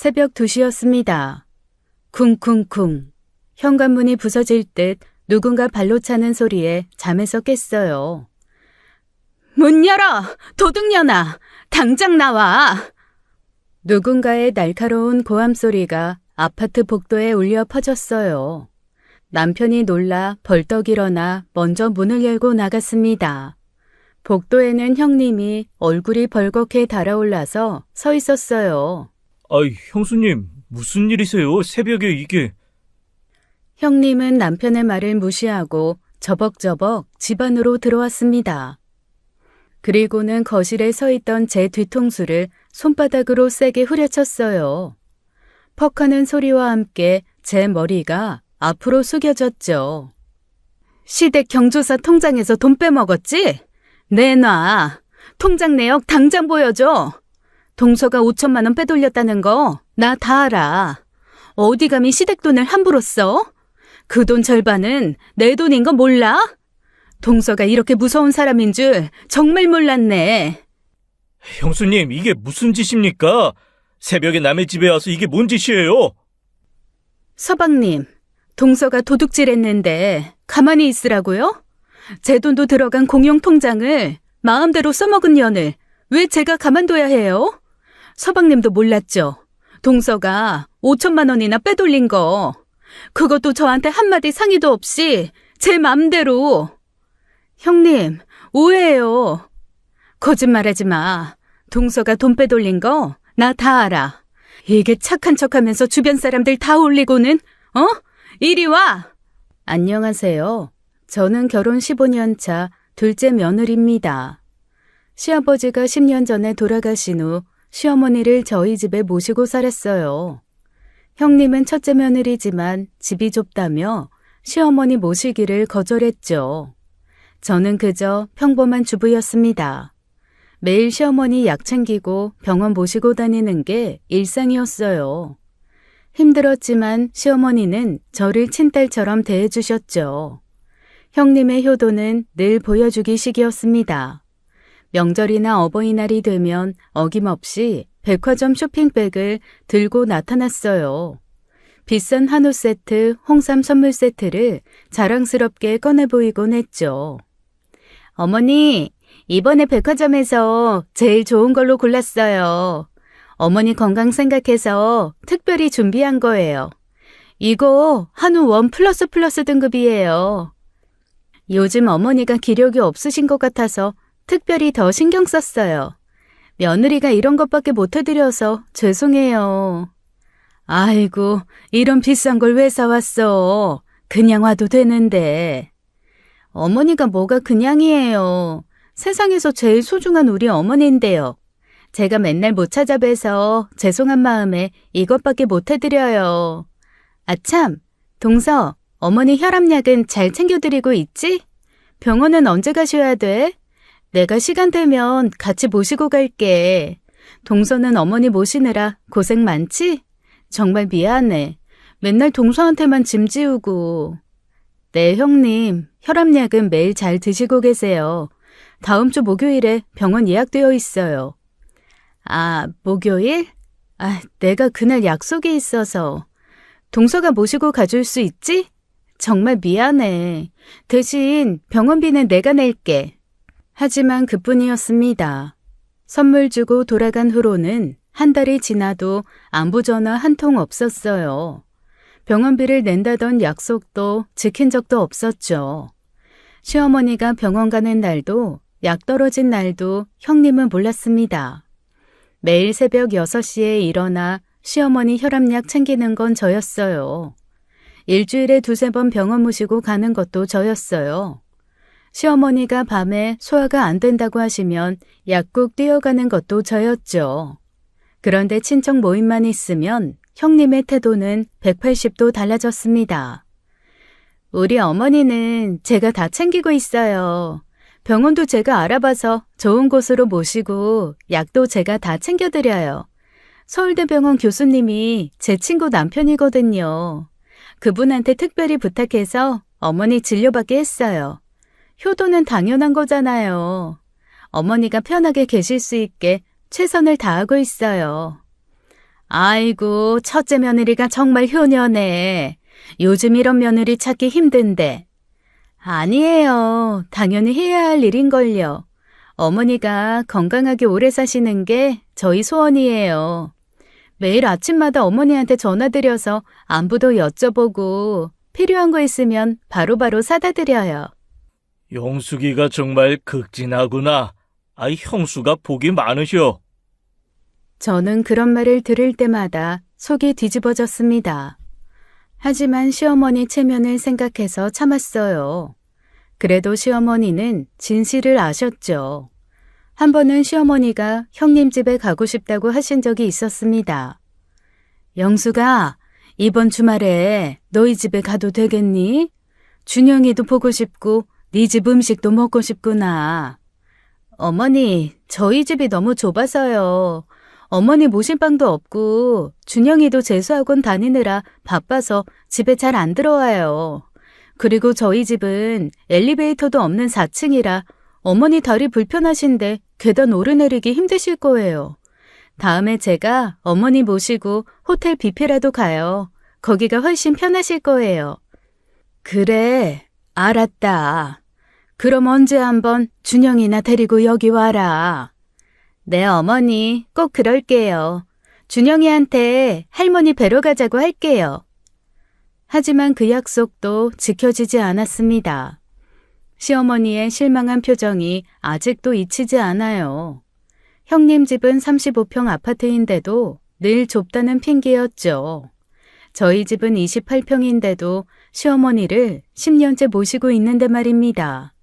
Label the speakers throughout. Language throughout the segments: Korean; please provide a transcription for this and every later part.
Speaker 1: 새벽 2시였습니다. 쿵쿵쿵. 현관문이 부서질 듯 누군가 발로 차는 소리에 잠에서 깼어요. 문 열어! 도둑년아! 당장 나와! 누군가의 날카로운 고함 소리가 아파트 복도에 울려 퍼졌어요. 남편이 놀라 벌떡 일어나 먼저 문을 열고 나갔습니다. 복도에는 형님이 얼굴이 벌겋게 달아올라서 서 있었어요.
Speaker 2: 아이, 형수님, 무슨 일이세요? 새벽에 이게.
Speaker 1: 형님은 남편의 말을 무시하고 저벅저벅 집 안으로 들어왔습니다. 그리고는 거실에 서 있던 제 뒤통수를 손바닥으로 세게 후려쳤어요. 퍽하는 소리와 함께 제 머리가 앞으로 숙여졌죠. 시댁 경조사 통장에서 돈 빼먹었지? 내놔. 통장 내역 당장 보여줘. 동서가 5천만 원 빼돌렸다는 거 나 다 알아. 어디 감히 시댁 돈을 함부로 써? 그 돈 절반은 내 돈인 거 몰라? 동서가 이렇게 무서운 사람인 줄 정말 몰랐네.
Speaker 2: 형수님, 이게 무슨 짓입니까? 새벽에 남의 집에 와서 이게 뭔 짓이에요?
Speaker 1: 서방님, 동서가 도둑질했는데 가만히 있으라고요? 제 돈도 들어간 공용 통장을 마음대로 써먹은 년을 왜 제가 가만둬야 해요? 서방님도 몰랐죠? 동서가 5천만 원이나 빼돌린 거. 그것도 저한테 한마디 상의도 없이 제 맘대로. 형님, 오해해요. 거짓말하지 마. 동서가 돈 빼돌린 거 나 다 알아. 이게 착한 척하면서 주변 사람들 다 올리고는 이리 와. 안녕하세요. 저는 결혼 15년 차 둘째 며느리입니다. 시아버지가 10년 전에 돌아가신 후 시어머니를 저희 집에 모시고 살았어요. 형님은 첫째 며느리지만 집이 좁다며 시어머니 모시기를 거절했죠. 저는 그저 평범한 주부였습니다. 매일 시어머니 약 챙기고 병원 모시고 다니는 게 일상이었어요. 힘들었지만 시어머니는 저를 친딸처럼 대해주셨죠. 형님의 효도는 늘 보여주기식이었습니다. 명절이나 어버이날이 되면 어김없이 백화점 쇼핑백을 들고 나타났어요. 비싼 한우 세트, 홍삼 선물 세트를 자랑스럽게 꺼내 보이곤 했죠. 어머니, 이번에 백화점에서 제일 좋은 걸로 골랐어요. 어머니 건강 생각해서 특별히 준비한 거예요. 이거 한우 원 플러스 등급이에요. 요즘 어머니가 기력이 없으신 것 같아서 특별히 더 신경 썼어요. 며느리가 이런 것밖에 못 해드려서 죄송해요. 아이고, 이런 비싼 걸 왜 사왔어? 그냥 와도 되는데. 어머니가 뭐가 그냥이에요. 세상에서 제일 소중한 우리 어머니인데요. 제가 맨날 못 찾아뵈서 죄송한 마음에 이것밖에 못 해드려요. 아참, 동서, 어머니 혈압약은 잘 챙겨드리고 있지? 병원은 언제 가셔야 돼? 내가 시간 되면 같이 모시고 갈게. 동서는 어머니 모시느라 고생 많지? 정말 미안해. 맨날 동서한테만 짐 지우고. 네, 형님. 혈압약은 매일 잘 드시고 계세요. 다음 주 목요일에 병원 예약되어 있어요. 아, 목요일? 내가 그날 약속이 있어서. 동서가 모시고 가줄 수 있지? 정말 미안해. 대신 병원비는 내가 낼게. 하지만 그뿐이었습니다. 선물 주고 돌아간 후로는 한 달이 지나도 안부 전화 한 통 없었어요. 병원비를 낸다던 약속도 지킨 적도 없었죠. 시어머니가 병원 가는 날도 약 떨어진 날도 형님은 몰랐습니다. 매일 새벽 6시에 일어나 시어머니 혈압약 챙기는 건 저였어요. 일주일에 2-3번 병원 모시고 가는 것도 저였어요. 시어머니가 밤에 소화가 안 된다고 하시면 약국 뛰어가는 것도 저였죠. 그런데 친척 모임만 있으면 형님의 태도는 180도 달라졌습니다. 우리 어머니는 제가 다 챙기고 있어요. 병원도 제가 알아봐서 좋은 곳으로 모시고 약도 제가 다 챙겨드려요. 서울대병원 교수님이 제 친구 남편이거든요. 그분한테 특별히 부탁해서 어머니 진료받게 했어요. 효도는 당연한 거잖아요. 어머니가 편하게 계실 수 있게 최선을 다하고 있어요. 아이고, 첫째 며느리가 정말 효녀네. 요즘 이런 며느리 찾기 힘든데. 아니에요. 당연히 해야 할 일인걸요. 어머니가 건강하게 오래 사시는 게 저희 소원이에요. 매일 아침마다 어머니한테 전화드려서 안부도 여쭤보고 필요한 거 있으면 바로바로 사다 드려요.
Speaker 2: 영숙이가 정말 극진하구나. 형수가 복이 많으셔.
Speaker 1: 저는 그런 말을 들을 때마다 속이 뒤집어졌습니다. 하지만 시어머니 체면을 생각해서 참았어요. 그래도 시어머니는 진실을 아셨죠. 한 번은 시어머니가 형님 집에 가고 싶다고 하신 적이 있었습니다. 영수가, 이번 주말에 너희 집에 가도 되겠니? 준영이도 보고 싶고 네 집 음식도 먹고 싶구나. 어머니, 저희 집이 너무 좁아서요. 어머니 모신방도 없고 준영이도 재수학원 다니느라 바빠서 집에 잘 안 들어와요. 그리고 저희 집은 엘리베이터도 없는 4층이라 어머니 다리 불편하신데 계단 오르내리기 힘드실 거예요. 다음에 제가 어머니 모시고 호텔 뷔페라도 가요. 거기가 훨씬 편하실 거예요. 그래, 알았다. 그럼 언제 한번 준영이나 데리고 여기 와라. 네, 어머니, 꼭 그럴게요. 준영이한테 할머니 뵈러 가자고 할게요. 하지만 그 약속도 지켜지지 않았습니다. 시어머니의 실망한 표정이 아직도 잊히지 않아요. 형님 집은 35평 아파트인데도 늘 좁다는 핑계였죠. 저희 집은 28평인데도 시어머니를 10년째 모시고 있는데 말입니다.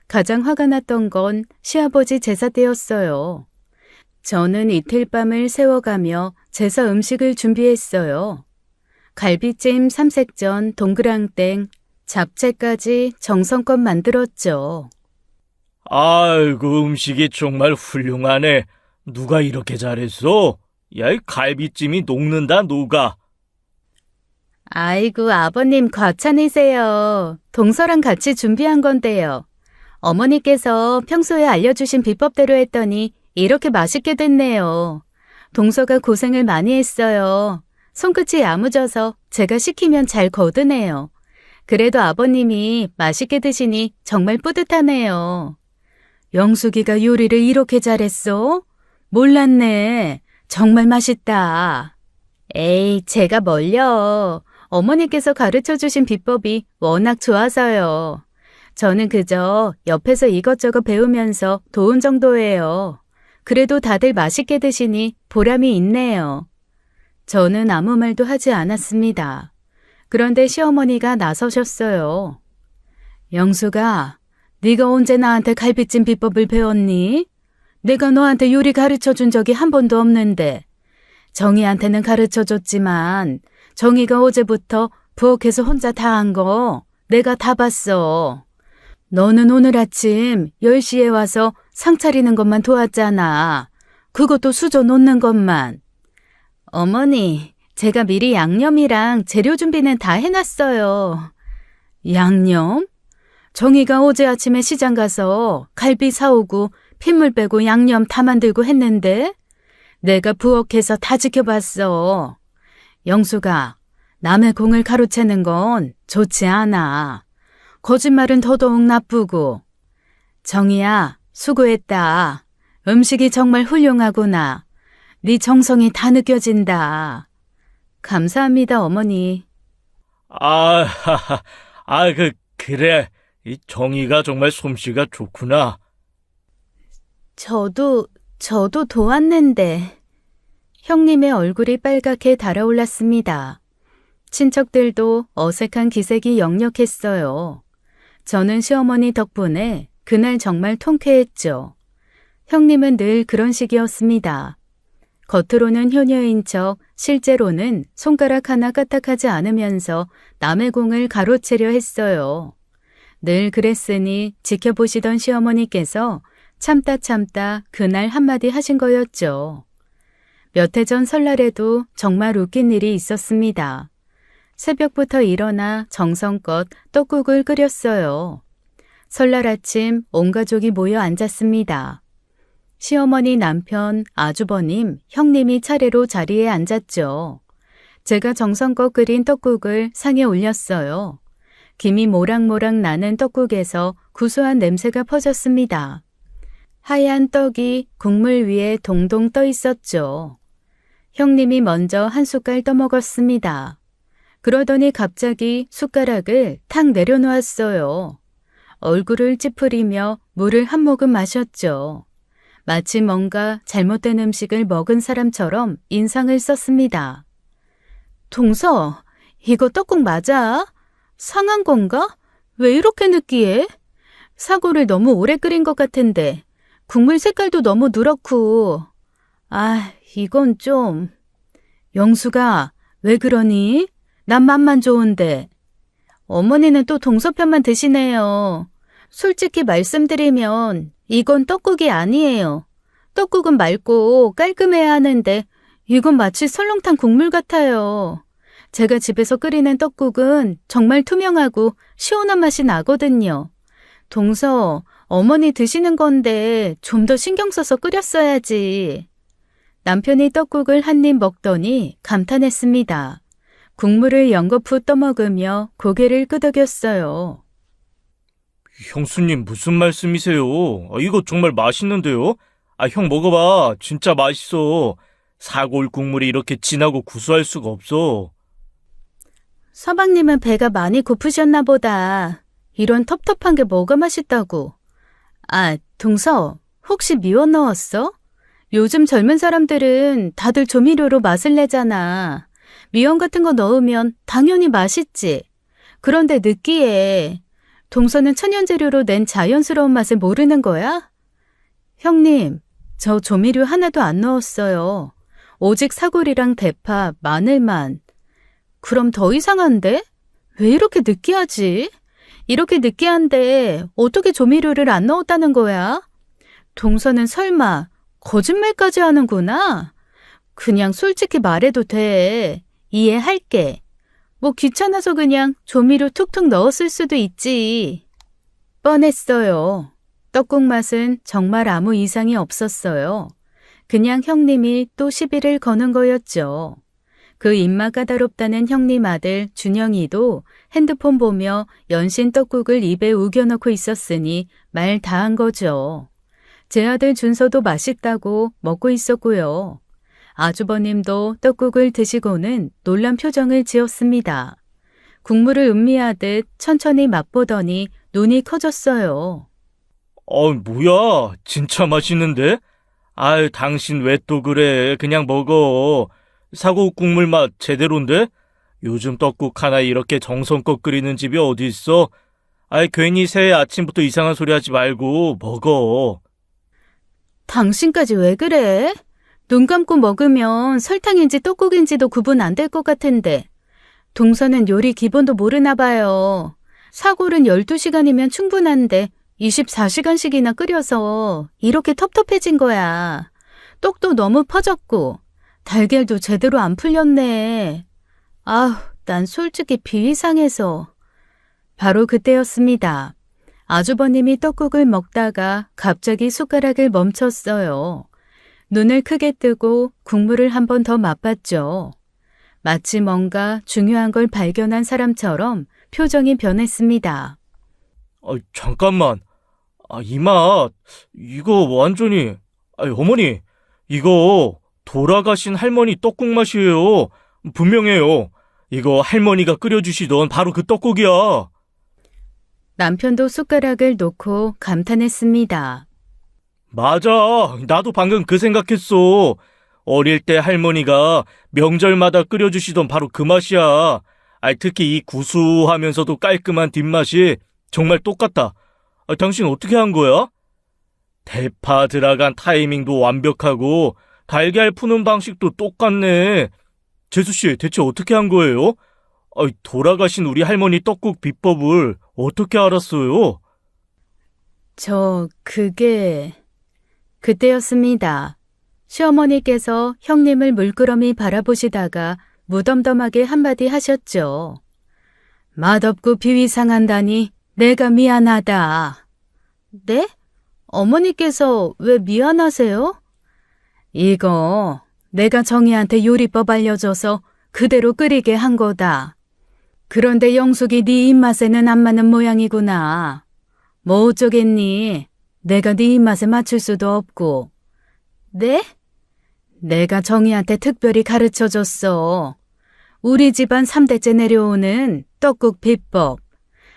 Speaker 1: 가장 화가 났던 건 시아버지 제사 때였어요. 저는 이틀 밤을 새워가며 제사 음식을 준비했어요. 갈비찜, 삼색전, 동그랑땡, 잡채까지 정성껏 만들었죠.
Speaker 2: 아이고, 음식이 정말 훌륭하네. 누가 이렇게 잘했어? 야, 이 갈비찜이 녹는다, 녹아.
Speaker 1: 아이고, 아버님 과찬이세요. 동서랑 같이 준비한 건데요. 어머니께서 평소에 알려주신 비법대로 했더니 이렇게 맛있게 됐네요. 동서가 고생을 많이 했어요. 손끝이 야무져서 제가 시키면 잘 거드네요. 그래도 아버님이 맛있게 드시니 정말 뿌듯하네요. 영숙이가 요리를 이렇게 잘했어? 몰랐네. 정말 맛있다. 에이, 제가 뭘요. 어머니께서 가르쳐주신 비법이 워낙 좋아서요. 저는 그저 옆에서 이것저것 배우면서 도운 정도예요. 그래도 다들 맛있게 드시니 보람이 있네요. 저는 아무 말도 하지 않았습니다. 그런데 시어머니가 나서셨어요. 영수가, 네가 언제 나한테 갈비찜 비법을 배웠니? 내가 너한테 요리 가르쳐준 적이 한 번도 없는데. 정희한테는 가르쳐줬지만 정희가 어제부터 부엌에서 혼자 다 한 거 내가 다 봤어. 너는 오늘 아침 10시에 와서 상 차리는 것만 도왔잖아. 그것도 수저 놓는 것만. 어머니, 제가 미리 양념이랑 재료 준비는 다 해놨어요. 양념? 정희가 어제 아침에 시장 가서 갈비 사오고 핏물 빼고 양념 다 만들고 했는데 내가 부엌에서 다 지켜봤어. 영수가, 남의 공을 가로채는 건 좋지 않아. 거짓말은 더더욱 나쁘고. 정희야, 수고했다. 음식이 정말 훌륭하구나. 네 정성이 다 느껴진다. 감사합니다, 어머니.
Speaker 2: 그래. 이 정희가 정말 솜씨가 좋구나.
Speaker 1: 저도 도왔는데. 형님의 얼굴이 빨갛게 달아올랐습니다. 친척들도 어색한 기색이 역력했어요. 저는 시어머니 덕분에 그날 정말 통쾌했죠. 형님은 늘 그런 식이었습니다. 겉으로는 효녀인 척 실제로는 손가락 하나 까딱하지 않으면서 남의 공을 가로채려 했어요. 늘 그랬으니 지켜보시던 시어머니께서 참다 그날 한마디 하신 거였죠. 몇 해 전 설날에도 정말 웃긴 일이 있었습니다. 새벽부터 일어나 정성껏 떡국을 끓였어요. 설날 아침 온 가족이 모여 앉았습니다. 시어머니, 남편, 아주버님, 형님이 차례로 자리에 앉았죠. 제가 정성껏 끓인 떡국을 상에 올렸어요. 김이 모락모락 나는 떡국에서 구수한 냄새가 퍼졌습니다. 하얀 떡이 국물 위에 동동 떠 있었죠. 형님이 먼저 한 숟갈 떠먹었습니다. 그러더니 갑자기 숟가락을 탁 내려놓았어요. 얼굴을 찌푸리며 물을 한 모금 마셨죠. 마치 뭔가 잘못된 음식을 먹은 사람처럼 인상을 썼습니다. 동서, 이거 떡국 맞아? 상한 건가? 왜 이렇게 느끼해? 사골을 너무 오래 끓인 것 같은데 국물 색깔도 너무 누렇고. 아, 이건 좀. 영수가 왜 그러니? 난 맛만 좋은데. 어머니는 또 동서 편만 드시네요. 솔직히 말씀드리면 이건 떡국이 아니에요. 떡국은 맑고 깔끔해야 하는데 이건 마치 설렁탕 국물 같아요. 제가 집에서 끓이는 떡국은 정말 투명하고 시원한 맛이 나거든요. 동서, 어머니 드시는 건데 좀 더 신경 써서 끓였어야지. 남편이 떡국을 한 입 먹더니 감탄했습니다. 국물을 연거푸 떠먹으며 고개를 끄덕였어요.
Speaker 2: 형수님 무슨 말씀이세요? 이거 정말 맛있는데요? 형 먹어봐. 진짜 맛있어. 사골 국물이 이렇게 진하고 구수할 수가 없어.
Speaker 1: 서방님은 배가 많이 고프셨나 보다. 이런 텁텁한 게 뭐가 맛있다고. 아, 동서, 혹시 미원 넣었어? 요즘 젊은 사람들은 다들 조미료로 맛을 내잖아. 미원 같은 거 넣으면 당연히 맛있지. 그런데 느끼해. 동서는 천연재료로 낸 자연스러운 맛을 모르는 거야? 형님, 저 조미료 하나도 안 넣었어요. 오직 사골이랑 대파, 마늘만. 그럼 더 이상한데? 왜 이렇게 느끼하지? 이렇게 느끼한데 어떻게 조미료를 안 넣었다는 거야? 동서는 설마 거짓말까지 하는구나? 그냥 솔직히 말해도 돼. 이해할게. 뭐 귀찮아서 그냥 조미료 툭툭 넣었을 수도 있지. 뻔했어요. 떡국 맛은 정말 아무 이상이 없었어요. 그냥 형님이 또 시비를 거는 거였죠. 그 입맛 까다롭다는 형님 아들 준영이도 핸드폰 보며 연신 떡국을 입에 우겨넣고 있었으니 말 다 한 거죠. 제 아들 준서도 맛있다고 먹고 있었고요. 아주버님도 떡국을 드시고는 놀란 표정을 지었습니다. 국물을 음미하듯 천천히 맛보더니 눈이 커졌어요.
Speaker 2: 뭐야. 진짜 맛있는데? 당신 왜 또 그래. 그냥 먹어. 사골 국물 맛 제대로인데? 요즘 떡국 하나 이렇게 정성껏 끓이는 집이 어디 있어? 괜히 새해 아침부터 이상한 소리 하지 말고 먹어.
Speaker 1: 당신까지 왜 그래? 눈 감고 먹으면 설탕인지 떡국인지도 구분 안 될 것 같은데. 동서는 요리 기본도 모르나 봐요. 사골은 12시간이면 충분한데 24시간씩이나 끓여서 이렇게 텁텁해진 거야. 떡도 너무 퍼졌고 달걀도 제대로 안 풀렸네. 난 솔직히 비위상해서. 바로 그때였습니다. 아주버님이 떡국을 먹다가 갑자기 숟가락을 멈췄어요. 눈을 크게 뜨고 국물을 한 번 더 맛봤죠. 마치 뭔가 중요한 걸 발견한 사람처럼 표정이 변했습니다.
Speaker 2: 잠깐만. 이 맛, 이거 완전히, 어머니, 이거 돌아가신 할머니 떡국 맛이에요. 분명해요. 이거 할머니가 끓여주시던 바로 그 떡국이야.
Speaker 1: 남편도 숟가락을 놓고 감탄했습니다.
Speaker 2: 맞아. 나도 방금 그 생각했어. 어릴 때 할머니가 명절마다 끓여주시던 바로 그 맛이야. 특히 이 구수하면서도 깔끔한 뒷맛이 정말 똑같다. 당신 어떻게 한 거야? 대파 들어간 타이밍도 완벽하고 달걀 푸는 방식도 똑같네. 재수씨, 대체 어떻게 한 거예요? 돌아가신 우리 할머니 떡국 비법을 어떻게 알았어요?
Speaker 1: 그때였습니다. 시어머니께서 형님을 물끄러미 바라보시다가 무덤덤하게 한마디 하셨죠. 맛없고 비위 상한다니 내가 미안하다. 네? 어머니께서 왜 미안하세요? 이거 내가 정희한테 요리법 알려줘서 그대로 끓이게 한 거다. 그런데 영숙이 네 입맛에는 안 맞는 모양이구나. 뭐 어쩌겠니? 내가 네 입맛에 맞출 수도 없고. 네? 내가 정희한테 특별히 가르쳐줬어. 우리 집안 3대째 내려오는 떡국 비법.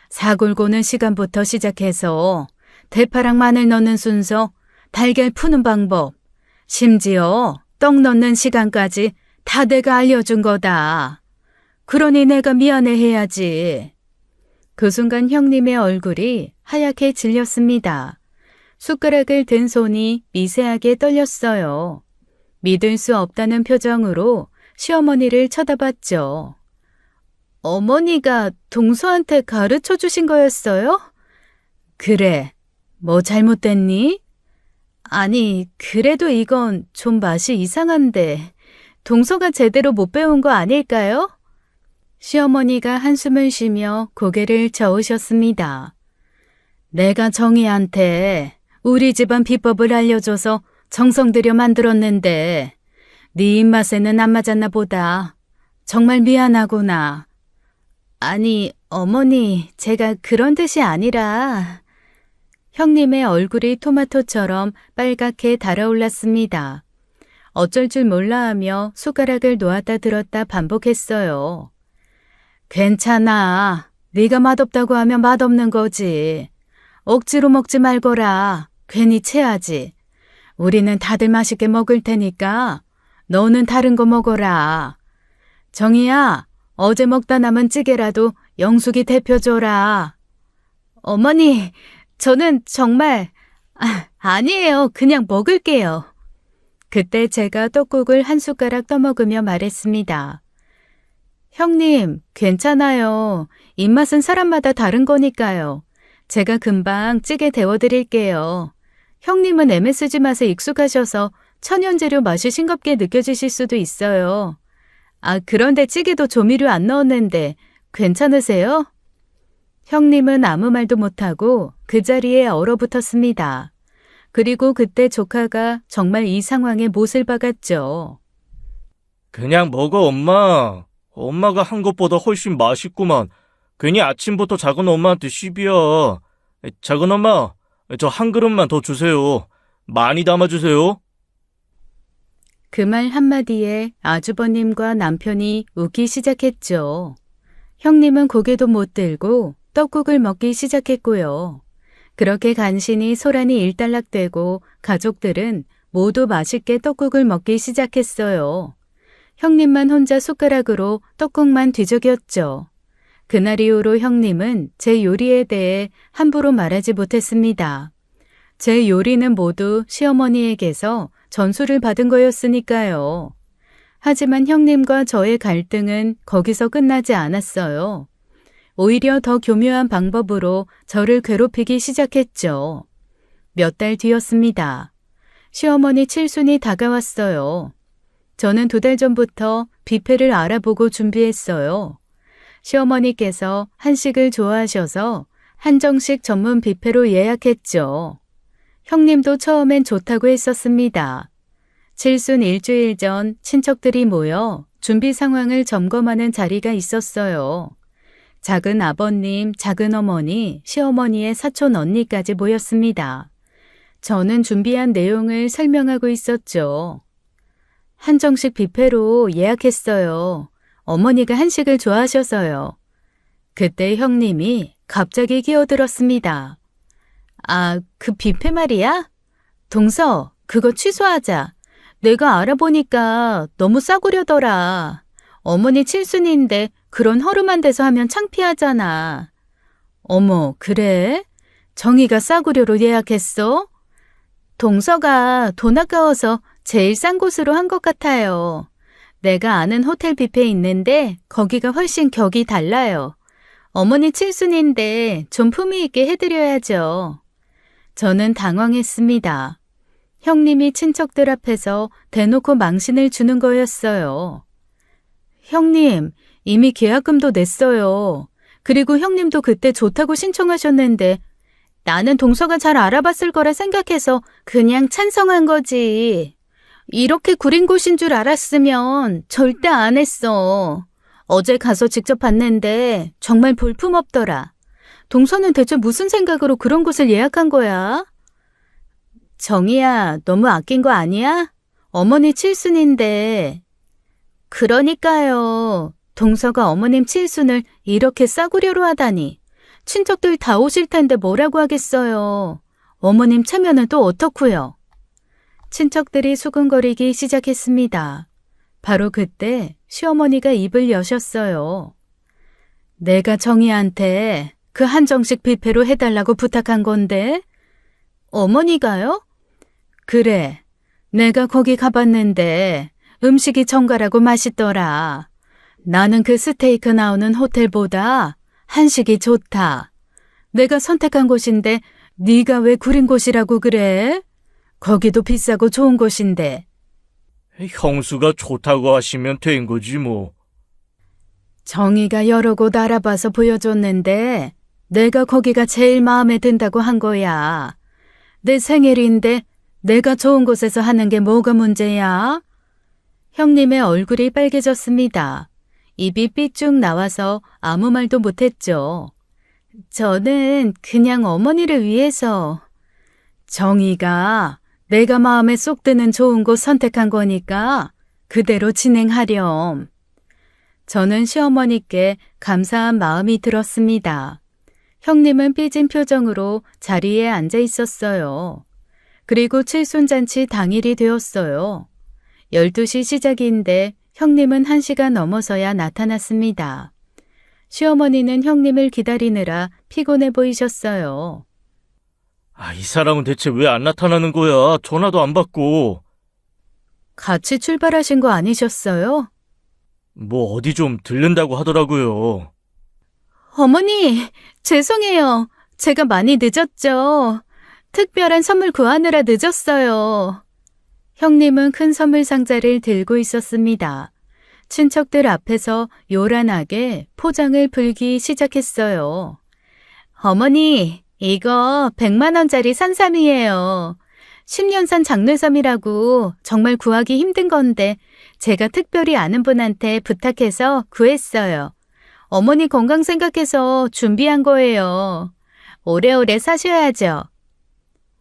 Speaker 1: 사골 고는 시간부터 시작해서 대파랑 마늘 넣는 순서, 달걀 푸는 방법, 심지어 떡 넣는 시간까지 다 내가 알려준 거다. 그러니 내가 미안해해야지. 그 순간 형님의 얼굴이 하얗게 질렸습니다. 숟가락을 든 손이 미세하게 떨렸어요. 믿을 수 없다는 표정으로 시어머니를 쳐다봤죠. 어머니가 동서한테 가르쳐 주신 거였어요? 그래, 뭐 잘못됐니? 아니, 그래도 이건 좀 맛이 이상한데 동서가 제대로 못 배운 거 아닐까요? 시어머니가 한숨을 쉬며 고개를 저으셨습니다. 내가 정희한테 우리 집안 비법을 알려줘서 정성 들여 만들었는데 네 입맛에는 안 맞았나 보다. 정말 미안하구나. 아니, 어머니, 제가 그런 뜻이 아니라... 형님의 얼굴이 토마토처럼 빨갛게 달아올랐습니다. 어쩔 줄 몰라 하며 숟가락을 놓았다 들었다 반복했어요. 괜찮아. 네가 맛없다고 하면 맛없는 거지. 억지로 먹지 말거라. 괜히 체하지. 우리는 다들 맛있게 먹을 테니까 너는 다른 거 먹어라. 정희야, 어제 먹다 남은 찌개라도 영숙이 데펴줘라. 어머니, 저는 정말... 아니에요. 그냥 먹을게요. 그때 제가 떡국을 한 숟가락 떠먹으며 말했습니다. 형님, 괜찮아요. 입맛은 사람마다 다른 거니까요. 제가 금방 찌개 데워드릴게요. 형님은 MSG 맛에 익숙하셔서 천연재료 맛이 싱겁게 느껴지실 수도 있어요. 그런데 찌개도 조미료 안 넣었는데 괜찮으세요? 형님은 아무 말도 못하고 그 자리에 얼어붙었습니다. 그리고 그때 조카가 정말 이 상황에 못을 박았죠.
Speaker 2: 그냥 먹어, 엄마. 엄마가 한 것보다 훨씬 맛있구만. 괜히 아침부터 작은 엄마한테 시비야. 작은 엄마, 저 한 그릇만 더 주세요. 많이 담아주세요.
Speaker 1: 그 말 한마디에 아주버님과 남편이 웃기 시작했죠. 형님은 고개도 못 들고 떡국을 먹기 시작했고요. 그렇게 간신히 소란이 일단락되고 가족들은 모두 맛있게 떡국을 먹기 시작했어요. 형님만 혼자 숟가락으로 떡국만 뒤적였죠. 그날 이후로 형님은 제 요리에 대해 함부로 말하지 못했습니다. 제 요리는 모두 시어머니에게서 전수를 받은 거였으니까요. 하지만 형님과 저의 갈등은 거기서 끝나지 않았어요. 오히려 더 교묘한 방법으로 저를 괴롭히기 시작했죠. 몇 달 뒤였습니다. 시어머니 칠순이 다가왔어요. 저는 2달 전부터 뷔페를 알아보고 준비했어요. 시어머니께서 한식을 좋아하셔서 한정식 전문 뷔페로 예약했죠. 형님도 처음엔 좋다고 했었습니다. 칠순 일주일 전 친척들이 모여 준비 상황을 점검하는 자리가 있었어요. 작은 아버님, 작은 어머니, 시어머니의 사촌 언니까지 모였습니다. 저는 준비한 내용을 설명하고 있었죠. 한정식 뷔페로 예약했어요. 어머니가 한식을 좋아하셔서요. 그때 형님이 갑자기 끼어들었습니다. 그 뷔페 말이야? 동서, 그거 취소하자. 내가 알아보니까 너무 싸구려더라. 어머니 칠순인데 그런 허름한 데서 하면 창피하잖아. 어머, 그래? 정희가 싸구려로 예약했어? 동서가 돈 아까워서 제일 싼 곳으로 한 것 같아요. 내가 아는 호텔 뷔페 있는데 거기가 훨씬 격이 달라요. 어머니 칠순인데 좀 품위 있게 해드려야죠. 저는 당황했습니다. 형님이 친척들 앞에서 대놓고 망신을 주는 거였어요. 형님, 이미 계약금도 냈어요. 그리고 형님도 그때 좋다고 신청하셨는데 나는 동서가 잘 알아봤을 거라 생각해서 그냥 찬성한 거지. 이렇게 구린 곳인 줄 알았으면 절대 안 했어. 어제 가서 직접 봤는데 정말 볼품없더라. 동서는 대체 무슨 생각으로 그런 곳을 예약한 거야? 정희야, 너무 아낀 거 아니야? 어머니 칠순인데. 그러니까요. 동서가 어머님 칠순을 이렇게 싸구려로 하다니. 친척들 다 오실 텐데 뭐라고 하겠어요. 어머님 체면은 또 어떻고요? 친척들이 수근거리기 시작했습니다. 바로 그때 시어머니가 입을 여셨어요. 내가 정희한테 그 한정식 뷔페로 해달라고 부탁한 건데. 어머니가요? 그래, 내가 거기 가봤는데 음식이 정갈하고 맛있더라. 나는 그 스테이크 나오는 호텔보다 한식이 좋다. 내가 선택한 곳인데 네가 왜 구린 곳이라고 그래? 거기도 비싸고 좋은 곳인데.
Speaker 2: 형수가 좋다고 하시면 된 거지 뭐.
Speaker 1: 정희가 여러 곳 알아봐서 보여줬는데 내가 거기가 제일 마음에 든다고 한 거야. 내 생일인데 내가 좋은 곳에서 하는 게 뭐가 문제야? 형님의 얼굴이 빨개졌습니다. 입이 삐쭉 나와서 아무 말도 못했죠. 저는 그냥 어머니를 위해서. 정희가 내가 마음에 쏙 드는 좋은 곳 선택한 거니까 그대로 진행하렴. 저는 시어머니께 감사한 마음이 들었습니다. 형님은 삐진 표정으로 자리에 앉아 있었어요. 그리고 칠순잔치 당일이 되었어요. 12시 시작인데 형님은 1시간 넘어서야 나타났습니다. 시어머니는 형님을 기다리느라 피곤해 보이셨어요.
Speaker 2: 이 사람은 대체 왜 안 나타나는 거야? 전화도 안 받고.
Speaker 1: 같이 출발하신 거 아니셨어요?
Speaker 2: 뭐 어디 좀 들른다고 하더라고요.
Speaker 1: 어머니, 죄송해요. 제가 많이 늦었죠. 특별한 선물 구하느라 늦었어요. 형님은 큰 선물 상자를 들고 있었습니다. 친척들 앞에서 요란하게 포장을 풀기 시작했어요. 어머니, 이거 100만 원짜리 산삼이에요. 10년산 장례삼이라고 정말 구하기 힘든 건데 제가 특별히 아는 분한테 부탁해서 구했어요. 어머니 건강 생각해서 준비한 거예요. 오래오래 사셔야죠.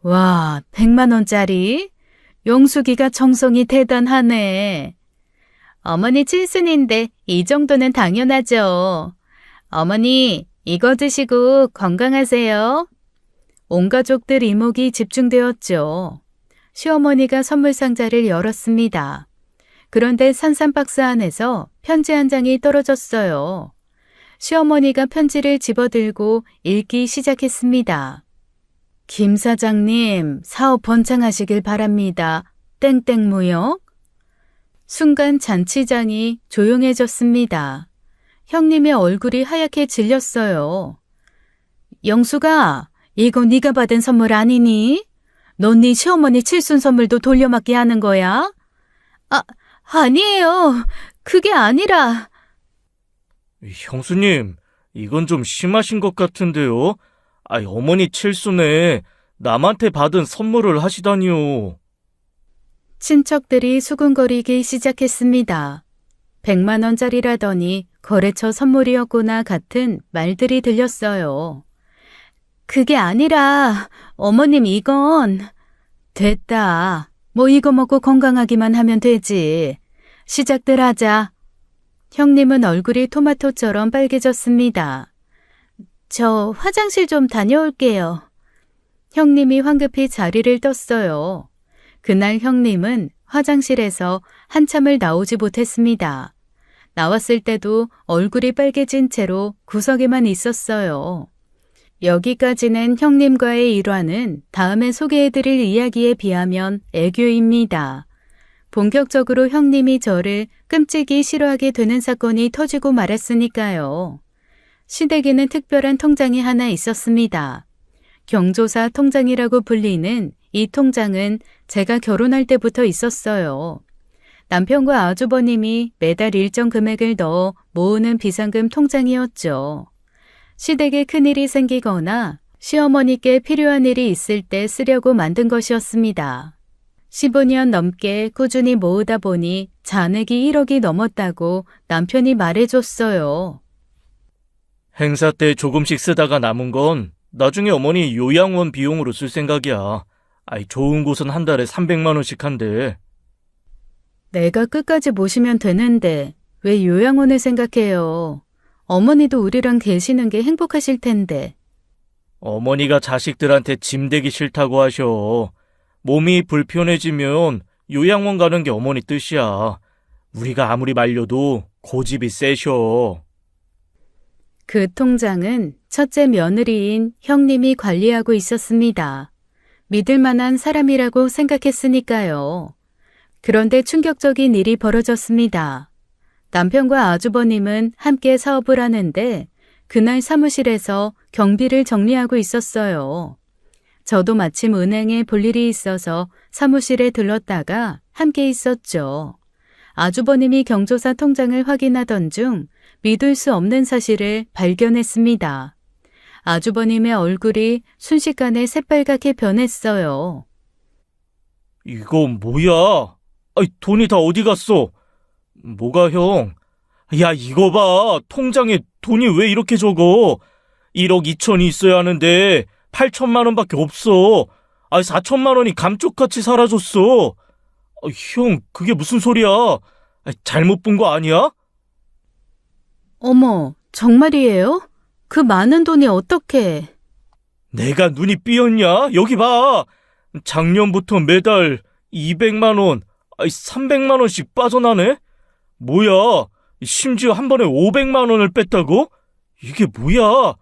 Speaker 1: 와, 100만 원짜리? 용숙이가 정성이 대단하네. 어머니 칠순인데 이 정도는 당연하죠. 어머니, 이거 드시고 건강하세요. 온 가족들 이목이 집중되었죠. 시어머니가 선물 상자를 열었습니다. 그런데 산삼 박스 안에서 편지 한 장이 떨어졌어요. 시어머니가 편지를 집어들고 읽기 시작했습니다. 김 사장님, 사업 번창하시길 바랍니다. 땡땡무역. 순간 잔치장이 조용해졌습니다. 형님의 얼굴이 하얗게 질렸어요. 영수가, 이거 네가 받은 선물 아니니? 넌 네 시어머니 칠순 선물도 돌려막기 하는 거야? 아니에요. 그게 아니라.
Speaker 2: 형수님, 이건 좀 심하신 것 같은데요? 어머니 칠순에 남한테 받은 선물을 하시다니요.
Speaker 1: 친척들이 수군거리기 시작했습니다. 100만 원짜리라더니 거래처 선물이었구나 같은 말들이 들렸어요. 그게 아니라 어머님 이건. 됐다. 뭐 이거 먹고 건강하기만 하면 되지. 시작들 하자. 형님은 얼굴이 토마토처럼 빨개졌습니다. 저 화장실 좀 다녀올게요. 형님이 황급히 자리를 떴어요. 그날 형님은 화장실에서 한참을 나오지 못했습니다. 나왔을 때도 얼굴이 빨개진 채로 구석에만 있었어요. 여기까지는 형님과의 일화는 다음에 소개해드릴 이야기에 비하면 애교입니다. 본격적으로 형님이 저를 끔찍이 싫어하게 되는 사건이 터지고 말았으니까요. 시댁에는 특별한 통장이 하나 있었습니다. 경조사 통장이라고 불리는 이 통장은 제가 결혼할 때부터 있었어요. 남편과 아주버님이 매달 일정 금액을 넣어 모으는 비상금 통장이었죠. 시댁에 큰일이 생기거나 시어머니께 필요한 일이 있을 때 쓰려고 만든 것이었습니다. 15년 넘게 꾸준히 모으다 보니 잔액이 1억이 넘었다고 남편이 말해줬어요.
Speaker 2: 행사 때 조금씩 쓰다가 남은 건 나중에 어머니 요양원 비용으로 쓸 생각이야. 좋은 곳은 한 달에 300만 원씩 한대.
Speaker 1: 내가 끝까지 모시면 되는데 왜 요양원을 생각해요? 어머니도 우리랑 계시는 게 행복하실 텐데.
Speaker 2: 어머니가 자식들한테 짐되기 싫다고 하셔. 몸이 불편해지면 요양원 가는 게 어머니 뜻이야. 우리가 아무리 말려도 고집이 세셔.
Speaker 1: 그 통장은 첫째 며느리인 형님이 관리하고 있었습니다. 믿을 만한 사람이라고 생각했으니까요. 그런데 충격적인 일이 벌어졌습니다. 남편과 아주버님은 함께 사업을 하는데 그날 사무실에서 경비를 정리하고 있었어요. 저도 마침 은행에 볼 일이 있어서 사무실에 들렀다가 함께 있었죠. 아주버님이 경조사 통장을 확인하던 중 믿을 수 없는 사실을 발견했습니다. 아주버님의 얼굴이 순식간에 새빨갛게 변했어요.
Speaker 2: 이거 뭐야? 돈이 다 어디 갔어? 뭐가 형? 야, 이거 봐. 통장에 돈이 왜 이렇게 적어? 1억 2천이 있어야 하는데 8천만 원밖에 없어. 4천만 원이 감쪽같이 사라졌어. 형, 그게 무슨 소리야? 잘못 본 거 아니야?
Speaker 1: 어머, 정말이에요? 그 많은 돈이 어떻게?
Speaker 2: 내가 눈이 삐었냐? 여기 봐. 작년부터 매달 200만 원, 300만 원씩 빠져나네? 뭐야? 심지어 한 번에 500만 원을 뺐다고? 이게 뭐야?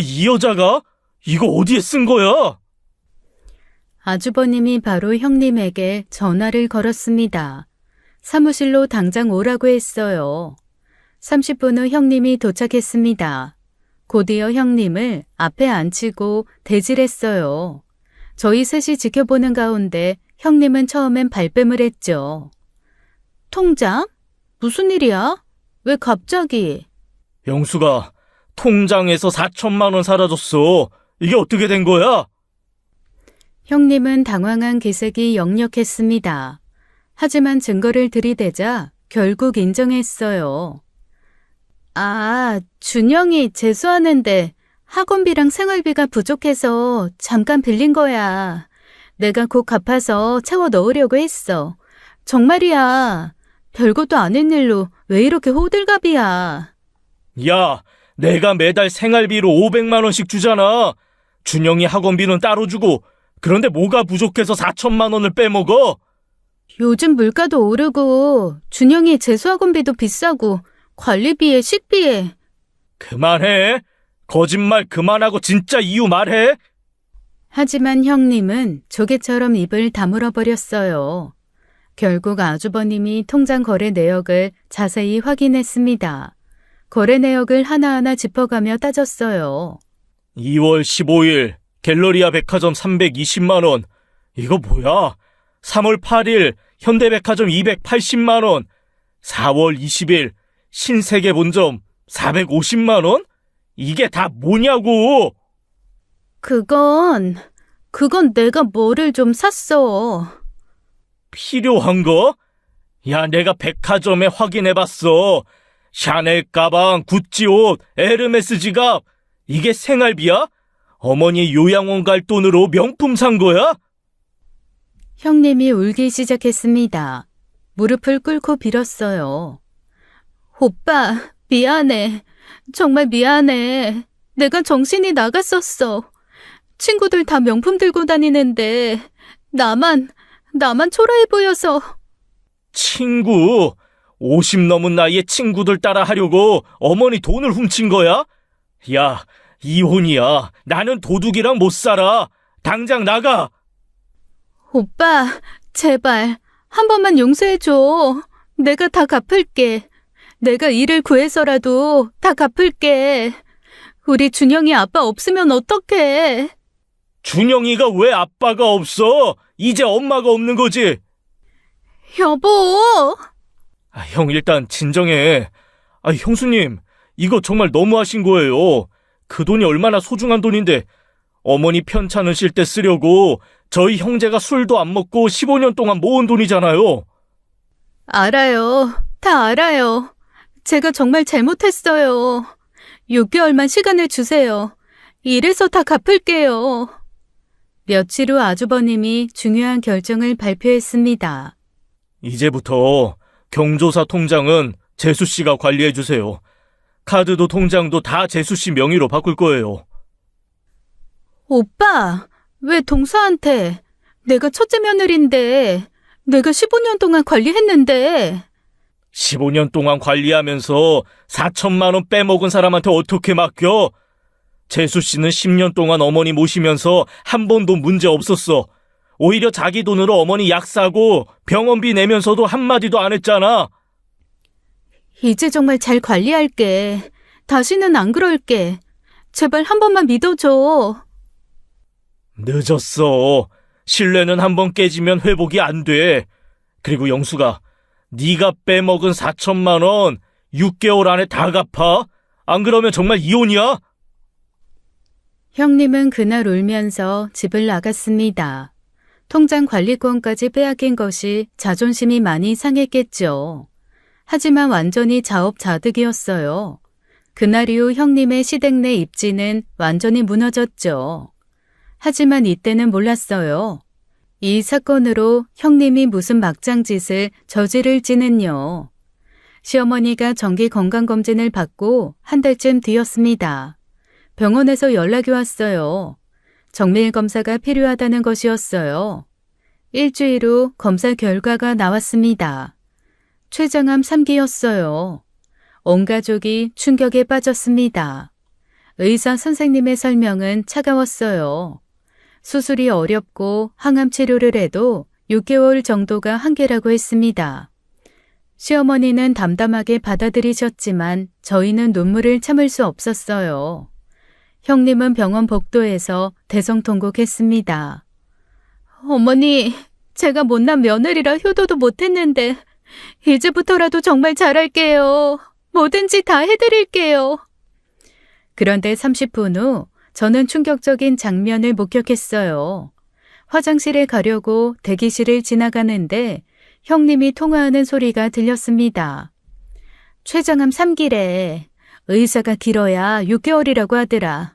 Speaker 2: 이 여자가? 이거 어디에 쓴 거야?
Speaker 1: 아주버님이 바로 형님에게 전화를 걸었습니다. 사무실로 당장 오라고 했어요. 30분 후 형님이 도착했습니다. 곧이어 형님을 앞에 앉히고 대질했어요. 저희 셋이 지켜보는 가운데 형님은 처음엔 발뺌을 했죠. 통장? 무슨 일이야? 왜 갑자기?
Speaker 2: 영수가 통장에서 4천만 원 사라졌어. 이게 어떻게 된 거야?
Speaker 1: 형님은 당황한 기색이 역력했습니다. 하지만 증거를 들이대자 결국 인정했어요. 준영이 재수하는데 학원비랑 생활비가 부족해서 잠깐 빌린 거야. 내가 곧 갚아서 채워 넣으려고 했어. 정말이야. 별것도 아닌 일로 왜 이렇게 호들갑이야.
Speaker 2: 야, 내가 매달 생활비로 500만 원씩 주잖아. 준영이 학원비는 따로 주고, 그런데 뭐가 부족해서 4천만 원을 빼먹어?
Speaker 1: 요즘 물가도 오르고 준영이 재수학원비도 비싸고 관리비에 식비에.
Speaker 2: 그만해. 거짓말 그만하고 진짜 이유 말해.
Speaker 1: 하지만 형님은 조개처럼 입을 다물어 버렸어요. 결국 아주버님이 통장 거래 내역을 자세히 확인했습니다. 거래 내역을 하나하나 짚어가며 따졌어요.
Speaker 2: 2월 15일 갤러리아 백화점 320만 원. 이거 뭐야? 3월 8일 현대백화점 280만 원. 4월 20일 신세계 본점 450만 원? 이게 다 뭐냐고!
Speaker 1: 그건 내가 뭐를 좀 샀어.
Speaker 2: 필요한 거? 야, 내가 백화점에 확인해봤어. 샤넬 가방, 구찌 옷, 에르메스 지갑. 이게 생활비야? 어머니 요양원 갈 돈으로 명품 산 거야?
Speaker 1: 형님이 울기 시작했습니다. 무릎을 꿇고 빌었어요. 오빠, 미안해. 정말 미안해. 내가 정신이 나갔었어. 친구들 다 명품 들고 다니는데 나만 초라해 보여서.
Speaker 2: 친구? 50 넘은 나이에 친구들 따라 하려고 어머니 돈을 훔친 거야? 야, 이혼이야. 나는 도둑이랑 못 살아. 당장 나가.
Speaker 1: 오빠, 제발 한 번만 용서해줘. 내가 다 갚을게. 내가 일을 구해서라도 다 갚을게. 우리 준영이 아빠 없으면 어떡해.
Speaker 2: 준영이가 왜 아빠가 없어? 이제 엄마가 없는 거지?
Speaker 1: 여보.
Speaker 2: 형 일단 진정해. 형수님, 이거 정말 너무하신 거예요. 그 돈이 얼마나 소중한 돈인데 어머니 편찮으실 때 쓰려고 저희 형제가 술도 안 먹고 15년 동안 모은 돈이잖아요.
Speaker 1: 알아요. 다 알아요. 제가 정말 잘못했어요. 6개월만 시간을 주세요. 이래서 다 갚을게요. 며칠 후 아주버님이 중요한 결정을 발표했습니다.
Speaker 2: 이제부터 경조사 통장은 재수 씨가 관리해 주세요. 카드도 통장도 다 재수 씨 명의로 바꿀 거예요.
Speaker 1: 오빠, 왜 동서한테? 내가 첫째 며느리인데, 내가 15년 동안 관리했는데.
Speaker 2: 15년 동안 관리하면서 4천만 원 빼먹은 사람한테 어떻게 맡겨? 재수 씨는 10년 동안 어머니 모시면서 한 번도 문제 없었어. 오히려 자기 돈으로 어머니 약 사고 병원비 내면서도 한마디도 안 했잖아.
Speaker 1: 이제 정말 잘 관리할게. 다시는 안 그럴게. 제발 한 번만 믿어줘.
Speaker 2: 늦었어. 신뢰는 한 번 깨지면 회복이 안 돼. 그리고 영수가 네가 빼먹은 4천만 원 6개월 안에 다 갚아? 안 그러면 정말 이혼이야?
Speaker 1: 형님은 그날 울면서 집을 나갔습니다. 통장 관리권까지 빼앗긴 것이 자존심이 많이 상했겠죠. 하지만 완전히 자업자득이었어요. 그날 이후 형님의 시댁 내 입지는 완전히 무너졌죠. 하지만 이때는 몰랐어요. 이 사건으로 형님이 무슨 막장짓을 저지를지는요. 시어머니가 정기 건강검진을 받고 한 달쯤 뒤였습니다. 병원에서 연락이 왔어요. 정밀검사가 필요하다는 것이었어요. 일주일 후 검사 결과가 나왔습니다. 췌장암 3기였어요. 온 가족이 충격에 빠졌습니다. 의사 선생님의 설명은 차가웠어요. 수술이 어렵고 항암 치료를 해도 6개월 정도가 한계라고 했습니다. 시어머니는 담담하게 받아들이셨지만 저희는 눈물을 참을 수 없었어요. 형님은 병원 복도에서 대성통곡했습니다. 어머니, 제가 못난 며느리라 효도도 못했는데 이제부터라도 정말 잘할게요. 뭐든지 다 해드릴게요. 그런데 30분 후 저는 충격적인 장면을 목격했어요. 화장실에 가려고 대기실을 지나가는데 형님이 통화하는 소리가 들렸습니다. 췌장암 3기래. 의사가 길어야 6개월이라고 하더라.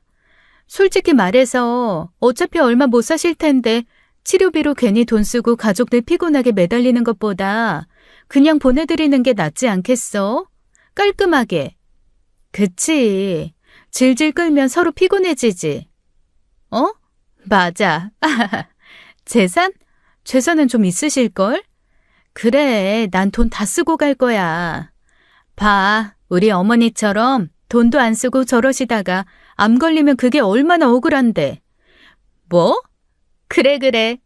Speaker 1: 솔직히 말해서 어차피 얼마 못 사실 텐데 치료비로 괜히 돈 쓰고 가족들 피곤하게 매달리는 것보다 그냥 보내드리는 게 낫지 않겠어? 깔끔하게. 그치. 질질 끌면 서로 피곤해지지. 어? 맞아. 재산? 재산은 좀 있으실걸? 그래, 난 돈 다 쓰고 갈 거야. 봐, 우리 어머니처럼 돈도 안 쓰고 저러시다가 암 걸리면 그게 얼마나 억울한데. 뭐? 그래.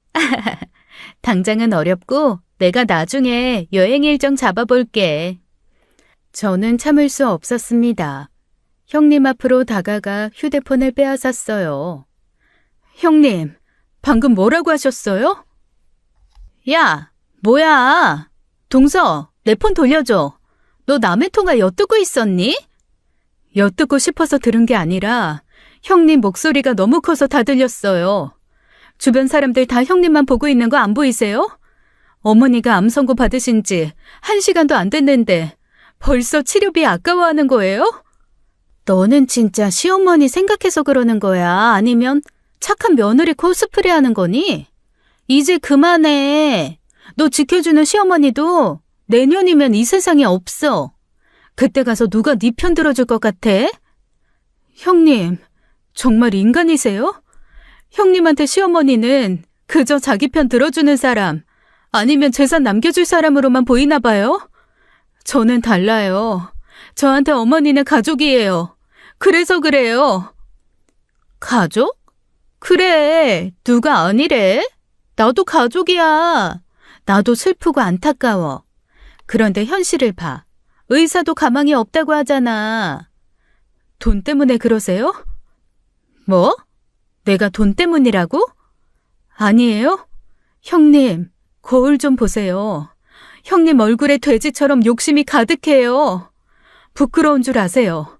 Speaker 1: 당장은 어렵고 내가 나중에 여행 일정 잡아볼게. 저는 참을 수 없었습니다. 형님 앞으로 다가가 휴대폰을 빼앗았어요. 형님, 방금 뭐라고 하셨어요? 야, 뭐야? 동서, 내 폰 돌려줘. 너 남의 통화 엿듣고 있었니? 엿듣고 싶어서 들은 게 아니라 형님 목소리가 너무 커서 다 들렸어요. 주변 사람들 다 형님만 보고 있는 거 안 보이세요? 어머니가 암 선고 받으신 지 1시간도 안 됐는데 벌써 치료비 아까워하는 거예요? 너는 진짜 시어머니 생각해서 그러는 거야? 아니면 착한 며느리 코스프레 하는 거니? 이제 그만해. 너 지켜주는 시어머니도 내년이면 이 세상에 없어. 그때 가서 누가 네 편 들어줄 것 같아? 형님, 정말 인간이세요? 형님한테 시어머니는 그저 자기 편 들어주는 사람, 아니면 재산 남겨줄 사람으로만 보이나 봐요? 저는 달라요. 저한테 어머니는 가족이에요. 그래서 그래요. 가족? 그래, 누가 아니래? 나도 가족이야. 나도 슬프고 안타까워. 그런데 현실을 봐. 의사도 가망이 없다고 하잖아. 돈 때문에 그러세요? 뭐? 내가 돈 때문이라고? 아니에요? 형님, 거울 좀 보세요. 형님 얼굴에 돼지처럼 욕심이 가득해요. 부끄러운 줄 아세요.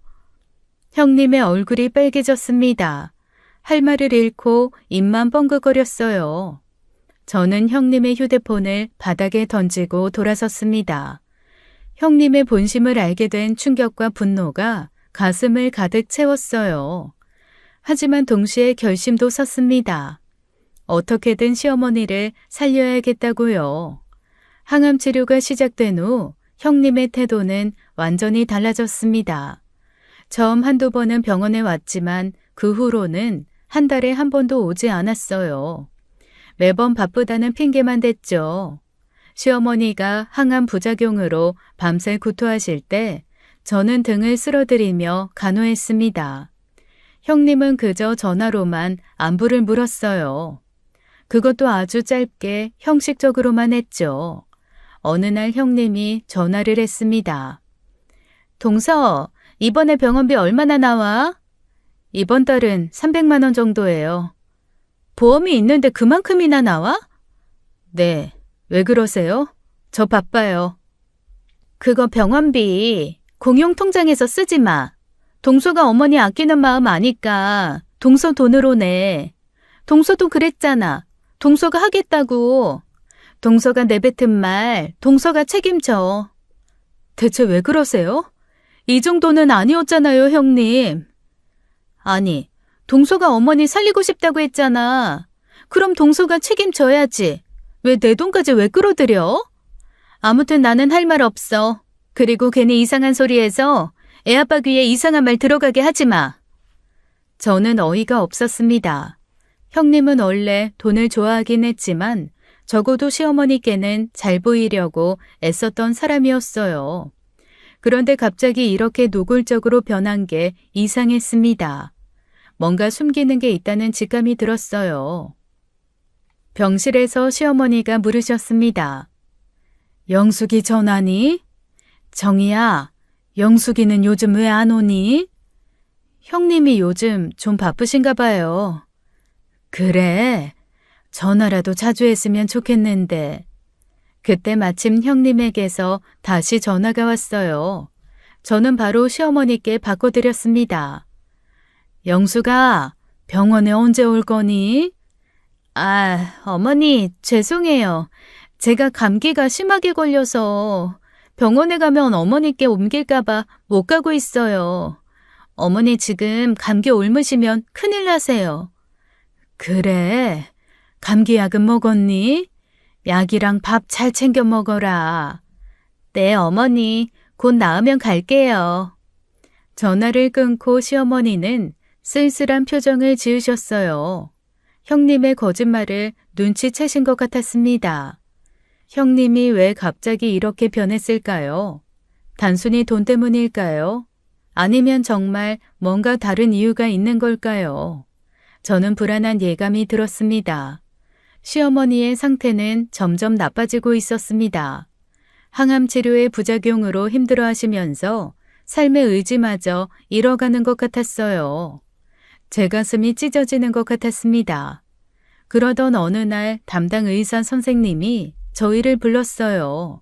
Speaker 1: 형님의 얼굴이 빨개졌습니다. 할 말을 잃고 입만 뻥긋거렸어요. 저는 형님의 휴대폰을 바닥에 던지고 돌아섰습니다. 형님의 본심을 알게 된 충격과 분노가 가슴을 가득 채웠어요. 하지만 동시에 결심도 섰습니다. 어떻게든 시어머니를 살려야겠다고요. 항암 치료가 시작된 후 형님의 태도는 완전히 달라졌습니다. 처음 한두 번은 병원에 왔지만 그 후로는 한 달에 한 번도 오지 않았어요. 매번 바쁘다는 핑계만 댔죠. 시어머니가 항암 부작용으로 밤새 구토하실 때 저는 등을 쓸어드리며 간호했습니다. 형님은 그저 전화로만 안부를 물었어요. 그것도 아주 짧게 형식적으로만 했죠. 어느 날 형님이 전화를 했습니다. 동서, 이번에 병원비 얼마나 나와? 이번 달은 300만 원 정도예요. 보험이 있는데 그만큼이나 나와? 네, 왜 그러세요? 저 바빠요. 그거 병원비 공용통장에서 쓰지 마. 동서가 어머니 아끼는 마음 아니까 동서 돈으로 내. 동서도 그랬잖아. 동서가 하겠다고. 동서가 내뱉은 말 동서가 책임져. 대체 왜 그러세요? 이 정도는 아니었잖아요, 형님. 아니, 동서가 어머니 살리고 싶다고 했잖아. 그럼 동서가 책임져야지. 왜 내 돈까지 왜 끌어들여? 아무튼 나는 할 말 없어. 그리고 괜히 이상한 소리해서 애아빠 귀에 이상한 말 들어가게 하지 마. 저는 어이가 없었습니다. 형님은 원래 돈을 좋아하긴 했지만 적어도 시어머니께는 잘 보이려고 애썼던 사람이었어요. 그런데 갑자기 이렇게 노골적으로 변한 게 이상했습니다. 뭔가 숨기는 게 있다는 직감이 들었어요. 병실에서 시어머니가 물으셨습니다. 영숙이 전화니? 정희야, 영숙이는 요즘 왜 안 오니? 형님이 요즘 좀 바쁘신가 봐요. 그래, 전화라도 자주 했으면 좋겠는데. 그때 마침 형님에게서 다시 전화가 왔어요. 저는 바로 시어머니께 바꿔드렸습니다. 영숙아, 병원에 언제 올 거니? 아, 어머니, 죄송해요. 제가 감기가 심하게 걸려서 병원에 가면 어머니께 옮길까봐 못 가고 있어요. 어머니 지금 감기 옮으시면 큰일 나세요. 그래, 감기약은 먹었니? 약이랑 밥 잘 챙겨 먹어라. 네, 어머니, 곧 나으면 갈게요. 전화를 끊고 시어머니는 쓸쓸한 표정을 지으셨어요. 형님의 거짓말을 눈치채신 것 같았습니다. 형님이 왜 갑자기 이렇게 변했을까요? 단순히 돈 때문일까요? 아니면 정말 뭔가 다른 이유가 있는 걸까요? 저는 불안한 예감이 들었습니다. 시어머니의 상태는 점점 나빠지고 있었습니다. 항암 치료의 부작용으로 힘들어하시면서 삶의 의지마저 잃어가는 것 같았어요. 제 가슴이 찢어지는 것 같았습니다. 그러던 어느 날 담당 의사 선생님이 저희를 불렀어요.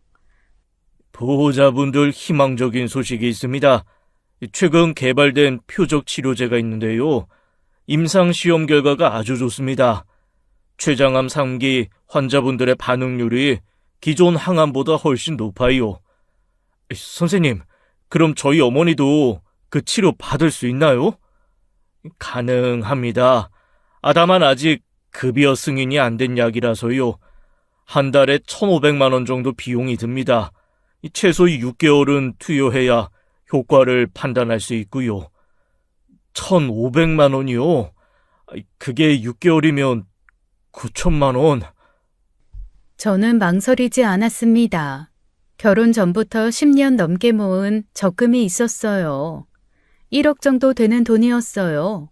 Speaker 2: 보호자분들 희망적인 소식이 있습니다. 최근 개발된 표적 치료제가 있는데요. 임상시험 결과가 아주 좋습니다. 췌장암 3기 환자분들의 반응률이 기존 항암보다 훨씬 높아요. 선생님, 그럼 저희 어머니도 그 치료 받을 수 있나요? 가능합니다. 다만 아직 급여 승인이 안 된 약이라서요. 한 달에 1,500만 원 정도 비용이 듭니다. 최소 6개월은 투여해야 효과를 판단할 수 있고요. 1,500만 원이요? 그게 6개월이면 9천만 원.
Speaker 1: 저는 망설이지 않았습니다. 결혼 전부터 10년 넘게 모은 적금이 있었어요. 1억 정도 되는 돈이었어요.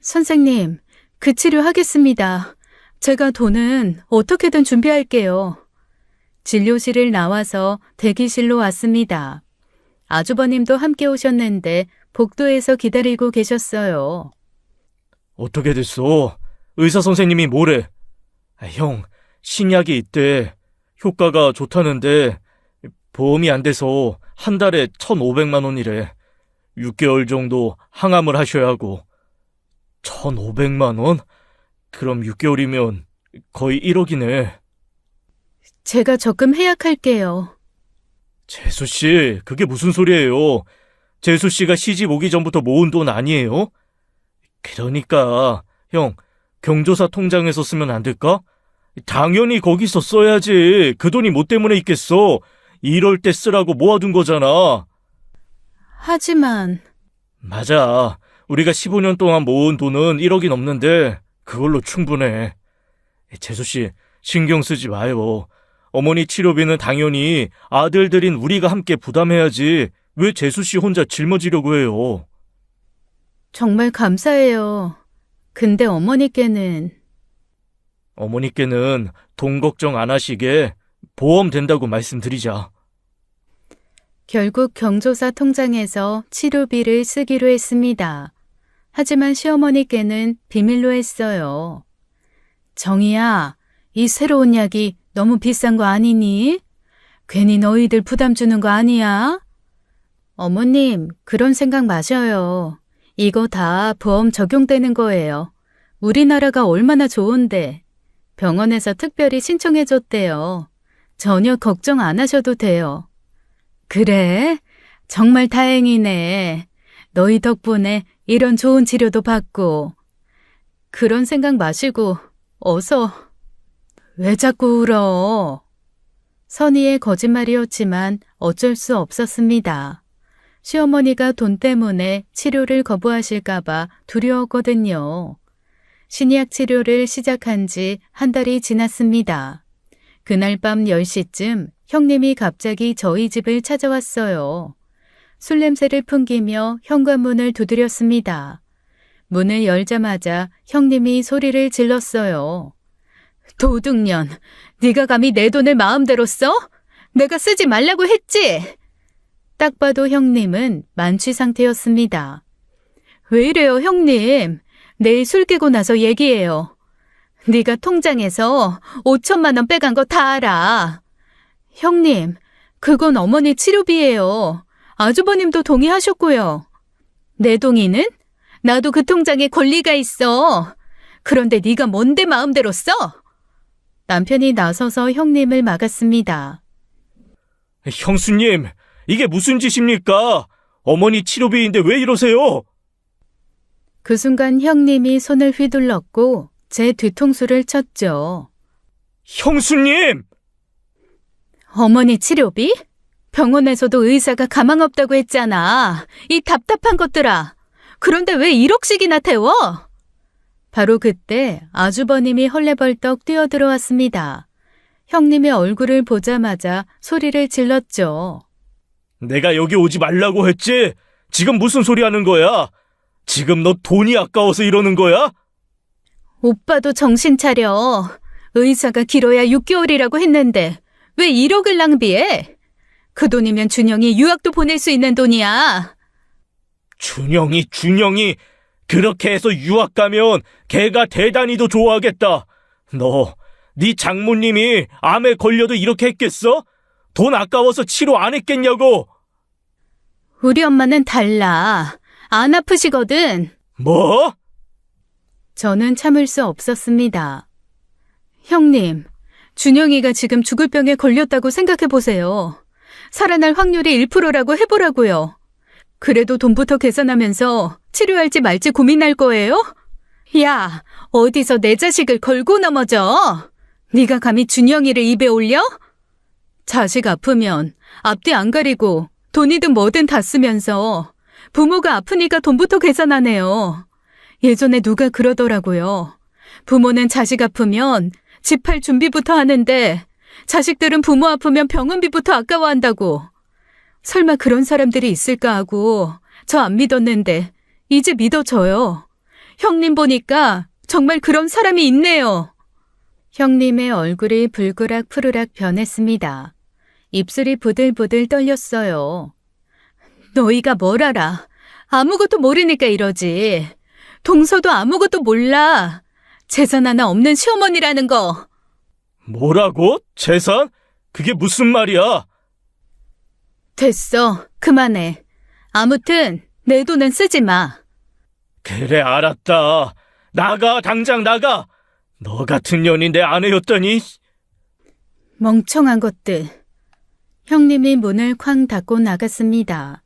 Speaker 1: 선생님, 그 치료하겠습니다. 제가 돈은 어떻게든 준비할게요. 진료실을 나와서 대기실로 왔습니다. 아주버님도 함께 오셨는데 복도에서 기다리고 계셨어요.
Speaker 2: 어떻게 됐어? 의사 선생님이 뭐래? 형, 신약이 있대. 효과가 좋다는데 보험이 안 돼서 한 달에 1,500만 원이래. 6개월 정도 항암을 하셔야 하고. 1,500만 원? 그럼 6개월이면 거의 1억이네.
Speaker 1: 제가 적금 해약할게요.
Speaker 2: 재수 씨, 그게 무슨 소리예요? 재수 씨가 시집 오기 전부터 모은 돈 아니에요? 그러니까 형, 경조사 통장에서 쓰면 안 될까? 당연히 거기서 써야지. 그 돈이 뭐 때문에 있겠어? 이럴 때 쓰라고 모아둔 거잖아.
Speaker 1: 하지만
Speaker 2: 맞아. 우리가 15년 동안 모은 돈은 1억이 넘는데 그걸로 충분해. 재수 씨, 신경 쓰지 마요. 어머니 치료비는 당연히 아들들인 우리가 함께 부담해야지. 왜 재수 씨 혼자 짊어지려고 해요?
Speaker 1: 정말 감사해요. 근데 어머니께는
Speaker 2: 어머니께는 돈 걱정 안 하시게 보험 된다고 말씀드리자.
Speaker 1: 결국 경조사 통장에서 치료비를 쓰기로 했습니다. 하지만 시어머니께는 비밀로 했어요. 정희야, 이 새로운 약이 너무 비싼 거 아니니? 괜히 너희들 부담 주는 거 아니야? 어머님, 그런 생각 마셔요. 이거 다 보험 적용되는 거예요. 우리나라가 얼마나 좋은데. 병원에서 특별히 신청해줬대요. 전혀 걱정 안 하셔도 돼요. 그래? 정말 다행이네. 너희 덕분에 이런 좋은 치료도 받고. 그런 생각 마시고 어서. 왜 자꾸 울어? 선의의 거짓말이었지만 어쩔 수 없었습니다. 시어머니가 돈 때문에 치료를 거부하실까봐 두려웠거든요. 신약 치료를 시작한 지 한 달이 지났습니다. 그날 밤 10시쯤 형님이 갑자기 저희 집을 찾아왔어요. 술 냄새를 풍기며 현관문을 두드렸습니다. 문을 열자마자 형님이 소리를 질렀어요. 도둑년, 네가 감히 내 돈을 마음대로 써? 내가 쓰지 말라고 했지? 딱 봐도 형님은 만취 상태였습니다. 왜 이래요, 형님? 내일 술 깨고 나서 얘기해요. 네가 통장에서 5천만 원 빼간 거 다 알아. 형님, 그건 어머니 치료비예요. 아주버님도 동의하셨고요. 내 동의는? 나도 그 통장에 권리가 있어. 그런데 네가 뭔데 마음대로 써? 남편이 나서서 형님을 막았습니다.
Speaker 2: 형수님, 이게 무슨 짓입니까? 어머니 치료비인데 왜 이러세요?
Speaker 1: 그 순간 형님이 손을 휘둘렀고 제 뒤통수를 쳤죠.
Speaker 2: 형수님!
Speaker 1: 어머니 치료비? 병원에서도 의사가 가망 없다고 했잖아. 이 답답한 것들아. 그런데 왜 1억씩이나 태워? 바로 그때 아주버님이 헐레벌떡 뛰어들어왔습니다. 형님의 얼굴을 보자마자 소리를 질렀죠.
Speaker 2: 내가 여기 오지 말라고 했지? 지금 무슨 소리 하는 거야? 지금 너 돈이 아까워서 이러는 거야?
Speaker 1: 오빠도 정신 차려. 의사가 길어야 6개월이라고 했는데 왜 1억을 낭비해? 그 돈이면 준영이 유학도 보낼 수 있는 돈이야.
Speaker 2: 준영이 그렇게 해서 유학 가면 걔가 대단히도 좋아하겠다. 네 장모님이 암에 걸려도 이렇게 했겠어? 돈 아까워서 치료 안 했겠냐고.
Speaker 1: 우리 엄마는 달라. 안 아프시거든.
Speaker 2: 뭐?
Speaker 1: 저는 참을 수 없었습니다. 형님, 준영이가 지금 죽을 병에 걸렸다고 생각해보세요. 살아날 확률이 1%라고 해보라고요. 그래도 돈부터 계산하면서 치료할지 말지 고민할 거예요? 야, 어디서 내 자식을 걸고 넘어져? 네가 감히 준영이를 입에 올려? 자식 아프면 앞뒤 안 가리고 돈이든 뭐든 다 쓰면서 부모가 아프니까 돈부터 계산하네요. 예전에 누가 그러더라고요. 부모는 자식 아프면 집 팔 준비부터 하는데 자식들은 부모 아프면 병원비부터 아까워한다고. 설마 그런 사람들이 있을까 하고 저 안 믿었는데 이제 믿어져요. 형님 보니까 정말 그런 사람이 있네요. 형님의 얼굴이 불그락 푸르락 변했습니다. 입술이 부들부들 떨렸어요. 너희가 뭘 알아? 아무것도 모르니까 이러지. 동서도 아무것도 몰라. 재산 하나 없는 시어머니라는 거.
Speaker 2: 뭐라고? 재산? 그게 무슨 말이야?
Speaker 1: 됐어. 그만해. 아무튼 내 돈은 쓰지 마.
Speaker 2: 그래, 알았다. 나가, 당장 나가. 너 같은 년이 내 아내였더니.
Speaker 1: 멍청한 것들. 형님이 문을 쾅 닫고 나갔습니다.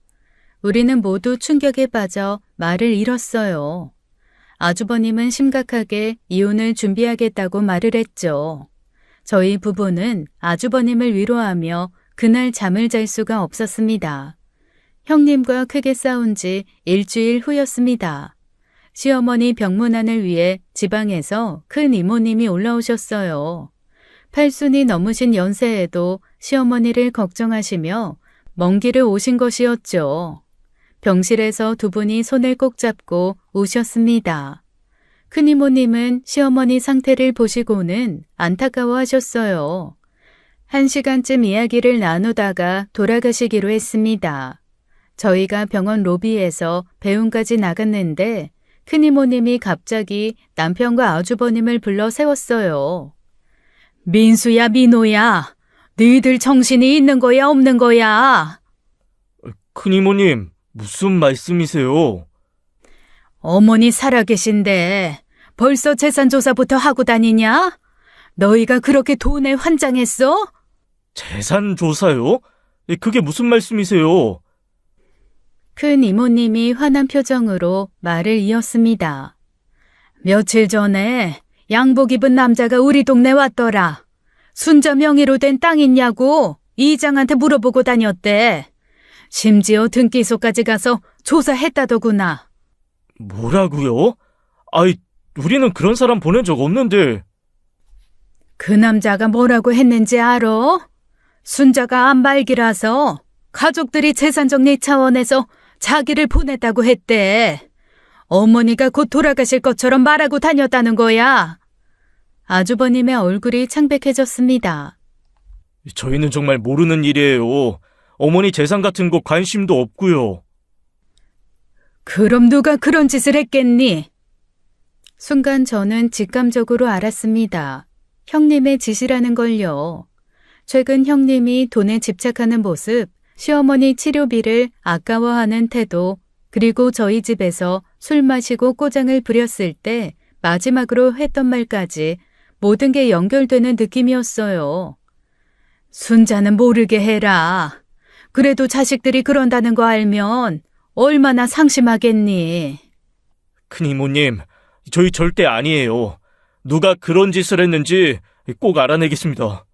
Speaker 1: 우리는 모두 충격에 빠져 말을 잃었어요. 아주버님은 심각하게 이혼을 준비하겠다고 말을 했죠. 저희 부부는 아주버님을 위로하며 그날 잠을 잘 수가 없었습니다. 형님과 크게 싸운 지 일주일 후였습니다. 시어머니 병문안을 위해 지방에서 큰 이모님이 올라오셨어요. 8순이 넘으신 연세에도 시어머니를 걱정하시며 먼 길을 오신 것이었죠. 병실에서 두 분이 손을 꼭 잡고 우셨습니다. 큰이모님은 시어머니 상태를 보시고는 안타까워하셨어요. 1시간쯤 이야기를 나누다가 돌아가시기로 했습니다. 저희가 병원 로비에서 배웅까지 나갔는데 큰이모님이 갑자기 남편과 아주버님을 불러 세웠어요. 민수야, 민호야, 너희들 정신이 있는 거야, 없는 거야?
Speaker 2: 큰이모님, 무슨 말씀이세요?
Speaker 1: 어머니 살아계신데 벌써 재산조사부터 하고 다니냐? 너희가 그렇게 돈에 환장했어?
Speaker 2: 재산조사요? 그게 무슨 말씀이세요?
Speaker 1: 큰 이모님이 화난 표정으로 말을 이었습니다. 며칠 전에 양복 입은 남자가 우리 동네 왔더라. 순자 명의로 된 땅 있냐고 이장한테 물어보고 다녔대. 심지어 등기소까지 가서 조사했다더구나.
Speaker 2: 뭐라고요? 아이, 우리는 그런 사람 보낸 적 없는데.
Speaker 1: 그 남자가 뭐라고 했는지 알아? 순자가 안발기라서 가족들이 재산정리 차원에서 자기를 보냈다고 했대. 어머니가 곧 돌아가실 것처럼 말하고 다녔다는 거야. 아주버님의 얼굴이 창백해졌습니다.
Speaker 2: 저희는 정말 모르는 일이에요. 어머니 재산 같은 거 관심도 없고요.
Speaker 1: 그럼 누가 그런 짓을 했겠니? 순간 저는 직감적으로 알았습니다. 형님의 짓이라는 걸요. 최근 형님이 돈에 집착하는 모습, 시어머니 치료비를 아까워하는 태도, 그리고 저희 집에서 술 마시고 꼬장을 부렸을 때 마지막으로 했던 말까지 모든 게 연결되는 느낌이었어요. 순자는 모르게 해라. 그래도 자식들이 그런다는 거 알면 얼마나 상심하겠니?
Speaker 2: 큰이모님, 저희 절대 아니에요. 누가 그런 짓을 했는지 꼭 알아내겠습니다.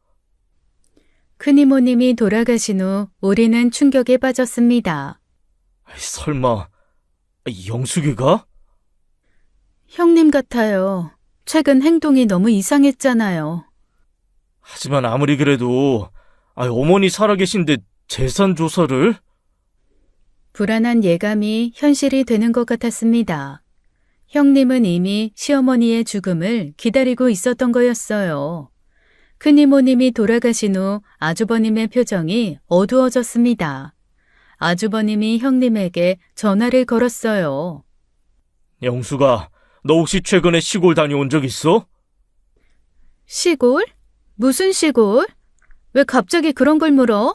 Speaker 1: 큰이모님이 돌아가신 후 우리는 충격에 빠졌습니다.
Speaker 2: 설마 영숙이가?
Speaker 1: 형님 같아요. 최근 행동이 너무 이상했잖아요.
Speaker 2: 하지만 아무리 그래도 어머니 살아계신데 재산 조사를?
Speaker 1: 불안한 예감이 현실이 되는 것 같았습니다. 형님은 이미 시어머니의 죽음을 기다리고 있었던 거였어요. 큰이모님이 돌아가신 후 아주버님의 표정이 어두워졌습니다. 아주버님이 형님에게 전화를 걸었어요.
Speaker 2: 영숙아, 너 혹시 최근에 시골 다녀온 적 있어?
Speaker 1: 시골? 무슨 시골? 왜 갑자기 그런 걸 물어?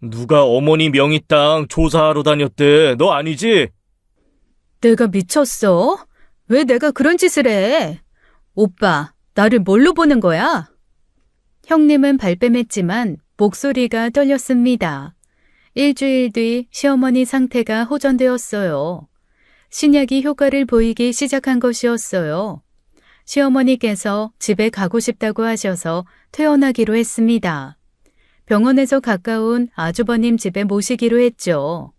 Speaker 2: 누가 어머니 명의 땅 조사하러 다녔대. 너 아니지?
Speaker 1: 내가 미쳤어? 왜 내가 그런 짓을 해? 오빠, 나를 뭘로 보는 거야? 형님은 발뺌했지만 목소리가 떨렸습니다. 일주일 뒤 시어머니 상태가 호전되었어요. 신약이 효과를 보이기 시작한 것이었어요. 시어머니께서 집에 가고 싶다고 하셔서 퇴원하기로 했습니다. 병원에서 가까운 아주버님 집에 모시기로 했죠.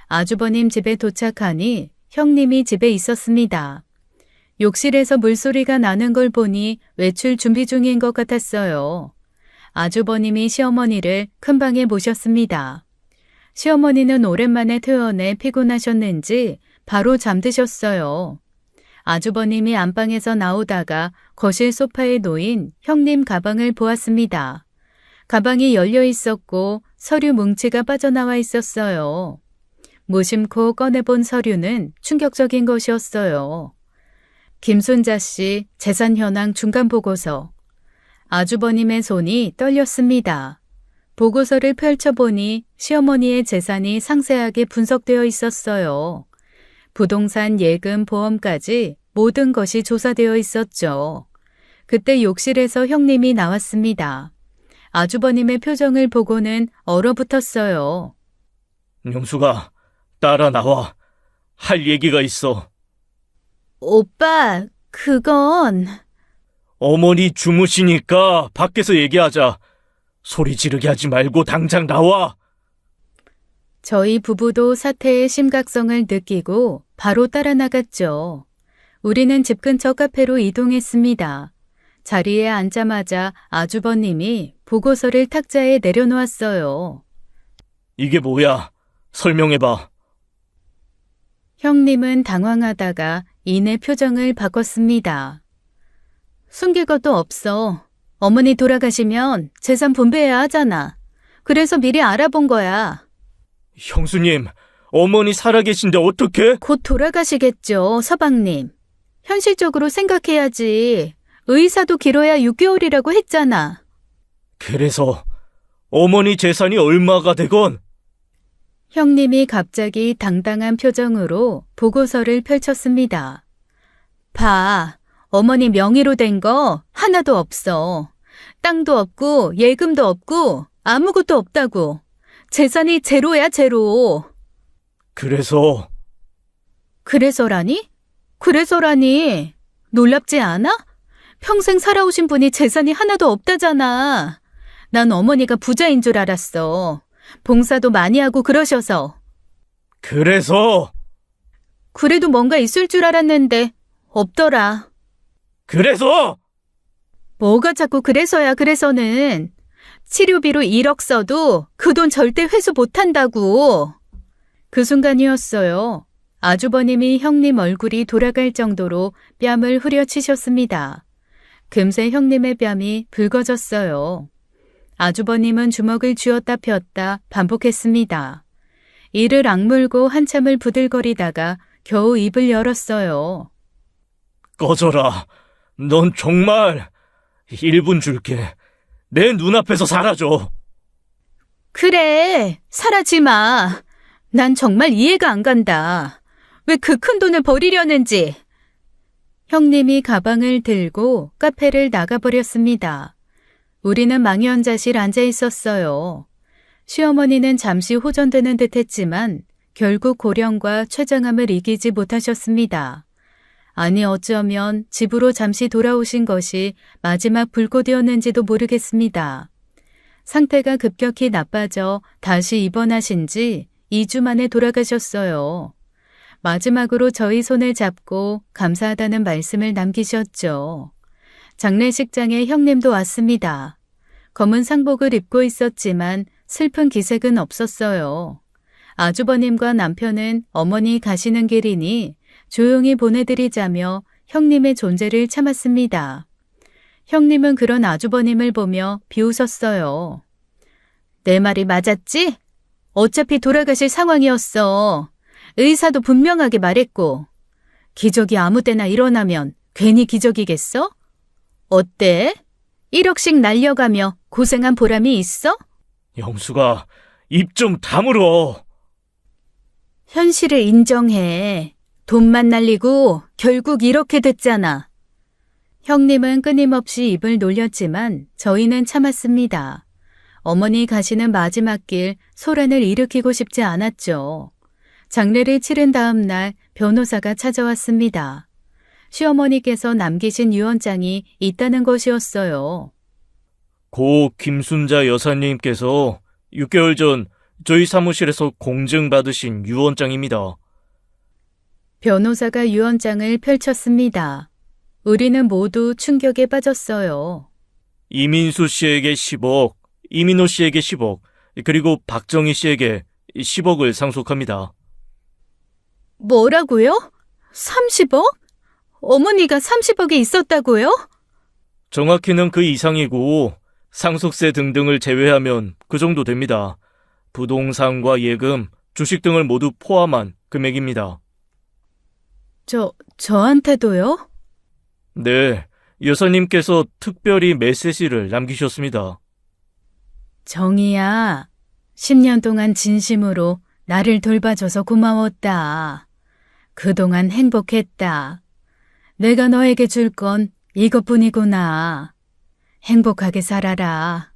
Speaker 1: 아주버님 집에 도착하니 형님이 집에 있었습니다. 욕실에서 물소리가 나는 걸 보니 외출 준비 중인 것 같았어요. 아주버님이 시어머니를 큰 방에 모셨습니다. 시어머니는 오랜만에 퇴원해 피곤하셨는지 바로 잠드셨어요. 아주버님이 안방에서 나오다가 거실 소파에 놓인 형님 가방을 보았습니다. 가방이 열려 있었고 서류 뭉치가 빠져나와 있었어요. 무심코 꺼내본 서류는 충격적인 것이었어요. 김순자 씨 재산 현황 중간 보고서. 아주버님의 손이 떨렸습니다. 보고서를 펼쳐보니 시어머니의 재산이 상세하게 분석되어 있었어요. 부동산 예금 보험까지 모든 것이 조사되어 있었죠. 그때 욕실에서 형님이 나왔습니다. 아주버님의 표정을 보고는 얼어붙었어요.
Speaker 2: 영수가 따라 나와. 할 얘기가 있어.
Speaker 1: 오빠, 그건...
Speaker 2: 어머니 주무시니까 밖에서 얘기하자. 소리 지르게 하지 말고 당장 나와.
Speaker 1: 저희 부부도 사태의 심각성을 느끼고 바로 따라 나갔죠. 우리는 집 근처 카페로 이동했습니다. 자리에 앉자마자 아주버님이 보고서를 탁자에 내려놓았어요.
Speaker 2: 이게 뭐야? 설명해봐.
Speaker 1: 형님은 당황하다가 이내 표정을 바꿨습니다. 숨길 것도 없어. 어머니 돌아가시면 재산 분배해야 하잖아. 그래서 미리 알아본 거야.
Speaker 2: 형수님, 어머니 살아계신데 어떡해?
Speaker 1: 곧 돌아가시겠죠, 서방님. 현실적으로 생각해야지. 의사도 길어야 6개월이라고 했잖아.
Speaker 2: 그래서 어머니 재산이 얼마가 되건?
Speaker 1: 형님이 갑자기 당당한 표정으로 보고서를 펼쳤습니다. 봐, 어머니 명의로 된 거 하나도 없어. 땅도 없고 예금도 없고 아무것도 없다고. 재산이 제로야, 제로.
Speaker 2: 그래서
Speaker 1: 그래서라니? 그래서라니? 놀랍지 않아? 평생 살아오신 분이 재산이 하나도 없다잖아. 난 어머니가 부자인 줄 알았어. 봉사도 많이 하고 그러셔서.
Speaker 2: 그래서
Speaker 1: 그래도 뭔가 있을 줄 알았는데 없더라.
Speaker 2: 그래서
Speaker 1: 뭐가 자꾸 그래서야 그래서는. 치료비로 1억 써도 그 돈 절대 회수 못한다고. 그 순간이었어요. 아주버님이 형님 얼굴이 돌아갈 정도로 뺨을 후려치셨습니다. 금세 형님의 뺨이 붉어졌어요. 아주버님은 주먹을 쥐었다 폈다 반복했습니다. 이를 악물고 한참을 부들거리다가 겨우 입을 열었어요.
Speaker 2: 꺼져라. 넌 정말 1분 줄게. 내 눈앞에서 사라져.
Speaker 1: 그래, 사라지 마. 난 정말 이해가 안 간다. 왜 그 큰 돈을 버리려는지. 형님이 가방을 들고 카페를 나가버렸습니다. 우리는 망연자실 앉아 있었어요. 시어머니는 잠시 호전되는 듯 했지만 결국 고령과 췌장암을 이기지 못하셨습니다. 아니 어쩌면 집으로 잠시 돌아오신 것이 마지막 불꽃이었는지도 모르겠습니다. 상태가 급격히 나빠져 다시 입원하신 지 2주 만에 돌아가셨어요. 마지막으로 저희 손을 잡고 감사하다는 말씀을 남기셨죠. 장례식장에 형님도 왔습니다. 검은 상복을 입고 있었지만 슬픈 기색은 없었어요. 아주버님과 남편은 어머니 가시는 길이니 조용히 보내드리자며 형님의 존재를 참았습니다. 형님은 그런 아주버님을 보며 비웃었어요. 내 말이 맞았지? 어차피 돌아가실 상황이었어. 의사도 분명하게 말했고. 기적이 아무 때나 일어나면 괜히 기적이겠어? 어때? 1억씩 날려가며 고생한 보람이 있어?
Speaker 2: 영수가 입 좀 다물어.
Speaker 1: 현실을 인정해. 돈만 날리고 결국 이렇게 됐잖아. 형님은 끊임없이 입을 놀렸지만 저희는 참았습니다. 어머니 가시는 마지막 길 소란을 일으키고 싶지 않았죠. 장례를 치른 다음 날 변호사가 찾아왔습니다. 시어머니께서 남기신 유언장이 있다는 것이었어요.
Speaker 2: 고 김순자 여사님께서 6개월 전 저희 사무실에서 공증받으신 유언장입니다.
Speaker 1: 변호사가 유언장을 펼쳤습니다. 우리는 모두 충격에 빠졌어요.
Speaker 2: 이민수 씨에게 10억, 이민호 씨에게 10억, 그리고 박정희 씨에게 10억을 상속합니다.
Speaker 1: 뭐라고요? 30억? 어머니가 30억이 있었다고요?
Speaker 2: 정확히는 그 이상이고 상속세 등등을 제외하면 그 정도 됩니다. 부동산과 예금, 주식 등을 모두 포함한 금액입니다.
Speaker 1: 저한테도요?
Speaker 2: 네, 여사님께서 특별히 메시지를 남기셨습니다.
Speaker 1: 정희야, 10년 동안 진심으로 나를 돌봐줘서 고마웠다. 그동안 행복했다. 내가 너에게 줄 건 이것뿐이구나. 행복하게 살아라.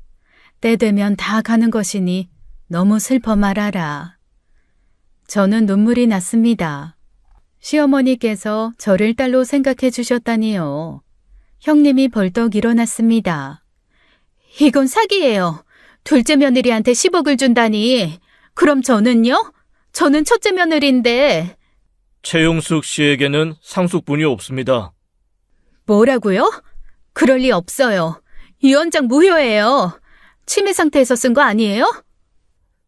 Speaker 1: 때 되면 다 가는 것이니 너무 슬퍼 말아라. 저는 눈물이 났습니다. 시어머니께서 저를 딸로 생각해 주셨다니요. 형님이 벌떡 일어났습니다. 이건 사기예요. 둘째 며느리한테 10억을 준다니. 그럼 저는요? 저는 첫째 며느리인데.
Speaker 2: 최용숙 씨에게는 상속분이 없습니다.
Speaker 1: 뭐라고요? 그럴 리 없어요. 이 원장 무효예요. 치매 상태에서 쓴 거 아니에요?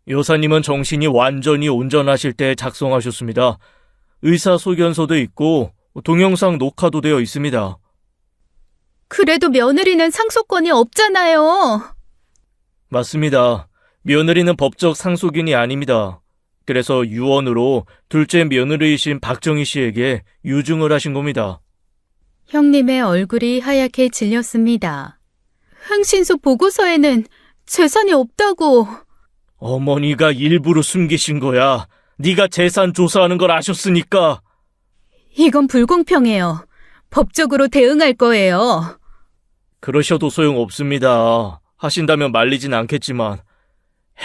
Speaker 2: 여사님은 정신이 완전히 온전하실 때 작성하셨습니다. 의사소견서도 있고 동영상 녹화도 되어 있습니다.
Speaker 1: 그래도 며느리는 상속권이 없잖아요.
Speaker 2: 맞습니다. 며느리는 법적 상속인이 아닙니다. 그래서 유언으로 둘째 며느리이신 박정희 씨에게 유증을 하신 겁니다.
Speaker 1: 형님의 얼굴이 하얗게 질렸습니다. 흥신소 보고서에는 재산이 없다고.
Speaker 2: 어머니가 일부러 숨기신 거야. 네가 재산 조사하는 걸 아셨으니까.
Speaker 1: 이건 불공평해요. 법적으로 대응할 거예요.
Speaker 2: 그러셔도 소용없습니다. 하신다면 말리진 않겠지만.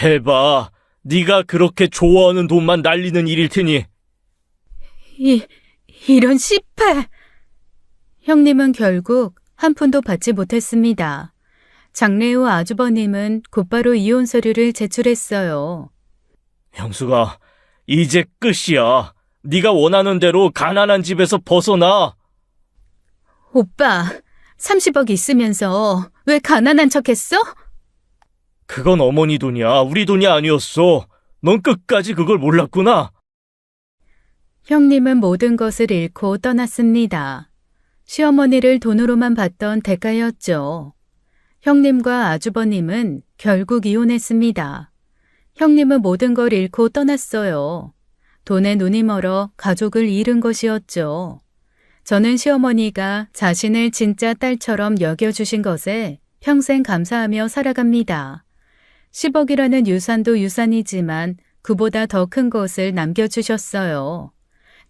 Speaker 2: 해봐. 네가 그렇게 좋아하는 돈만 날리는 일일 테니.
Speaker 1: 이런 씨패. 형님은 결국 한 푼도 받지 못했습니다. 장례 후 아주버님은 곧바로 이혼 서류를 제출했어요.
Speaker 2: 형수가 이제 끝이야. 네가 원하는 대로 가난한 집에서 벗어나.
Speaker 1: 오빠, 30억 있으면서 왜 가난한 척했어?
Speaker 2: 그건 어머니 돈이야. 우리 돈이 아니었어. 넌 끝까지 그걸 몰랐구나.
Speaker 1: 형님은 모든 것을 잃고 떠났습니다. 시어머니를 돈으로만 봤던 대가였죠. 형님과 아주버님은 결국 이혼했습니다. 형님은 모든 걸 잃고 떠났어요. 돈에 눈이 멀어 가족을 잃은 것이었죠. 저는 시어머니가 자신을 진짜 딸처럼 여겨주신 것에 평생 감사하며 살아갑니다. 10억이라는 유산도 유산이지만 그보다 더 큰 것을 남겨주셨어요.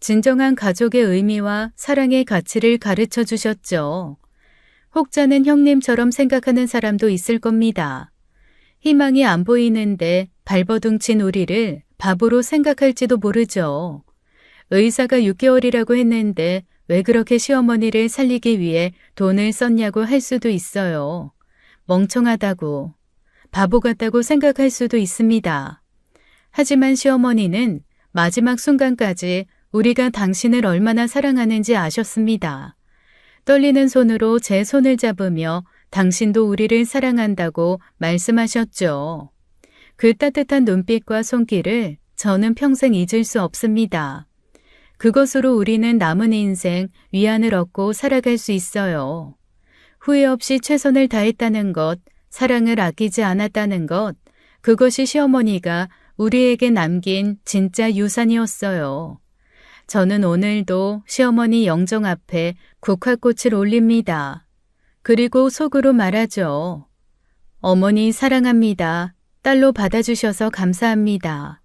Speaker 1: 진정한 가족의 의미와 사랑의 가치를 가르쳐 주셨죠. 혹자는 형님처럼 생각하는 사람도 있을 겁니다. 희망이 안 보이는데 발버둥친 우리를 바보로 생각할지도 모르죠. 의사가 6개월이라고 했는데 왜 그렇게 시어머니를 살리기 위해 돈을 썼냐고 할 수도 있어요. 멍청하다고, 바보 같다고 생각할 수도 있습니다. 하지만 시어머니는 마지막 순간까지 우리가 당신을 얼마나 사랑하는지 아셨습니다. 떨리는 손으로 제 손을 잡으며 당신도 우리를 사랑한다고 말씀하셨죠. 그 따뜻한 눈빛과 손길을 저는 평생 잊을 수 없습니다. 그것으로 우리는 남은 인생 위안을 얻고 살아갈 수 있어요. 후회 없이 최선을 다했다는 것, 사랑을 아끼지 않았다는 것, 그것이 시어머니가 우리에게 남긴 진짜 유산이었어요. 저는 오늘도 시어머니 영정 앞에 국화꽃을 올립니다. 그리고 속으로 말하죠. 어머니 사랑합니다. 딸로 받아주셔서 감사합니다.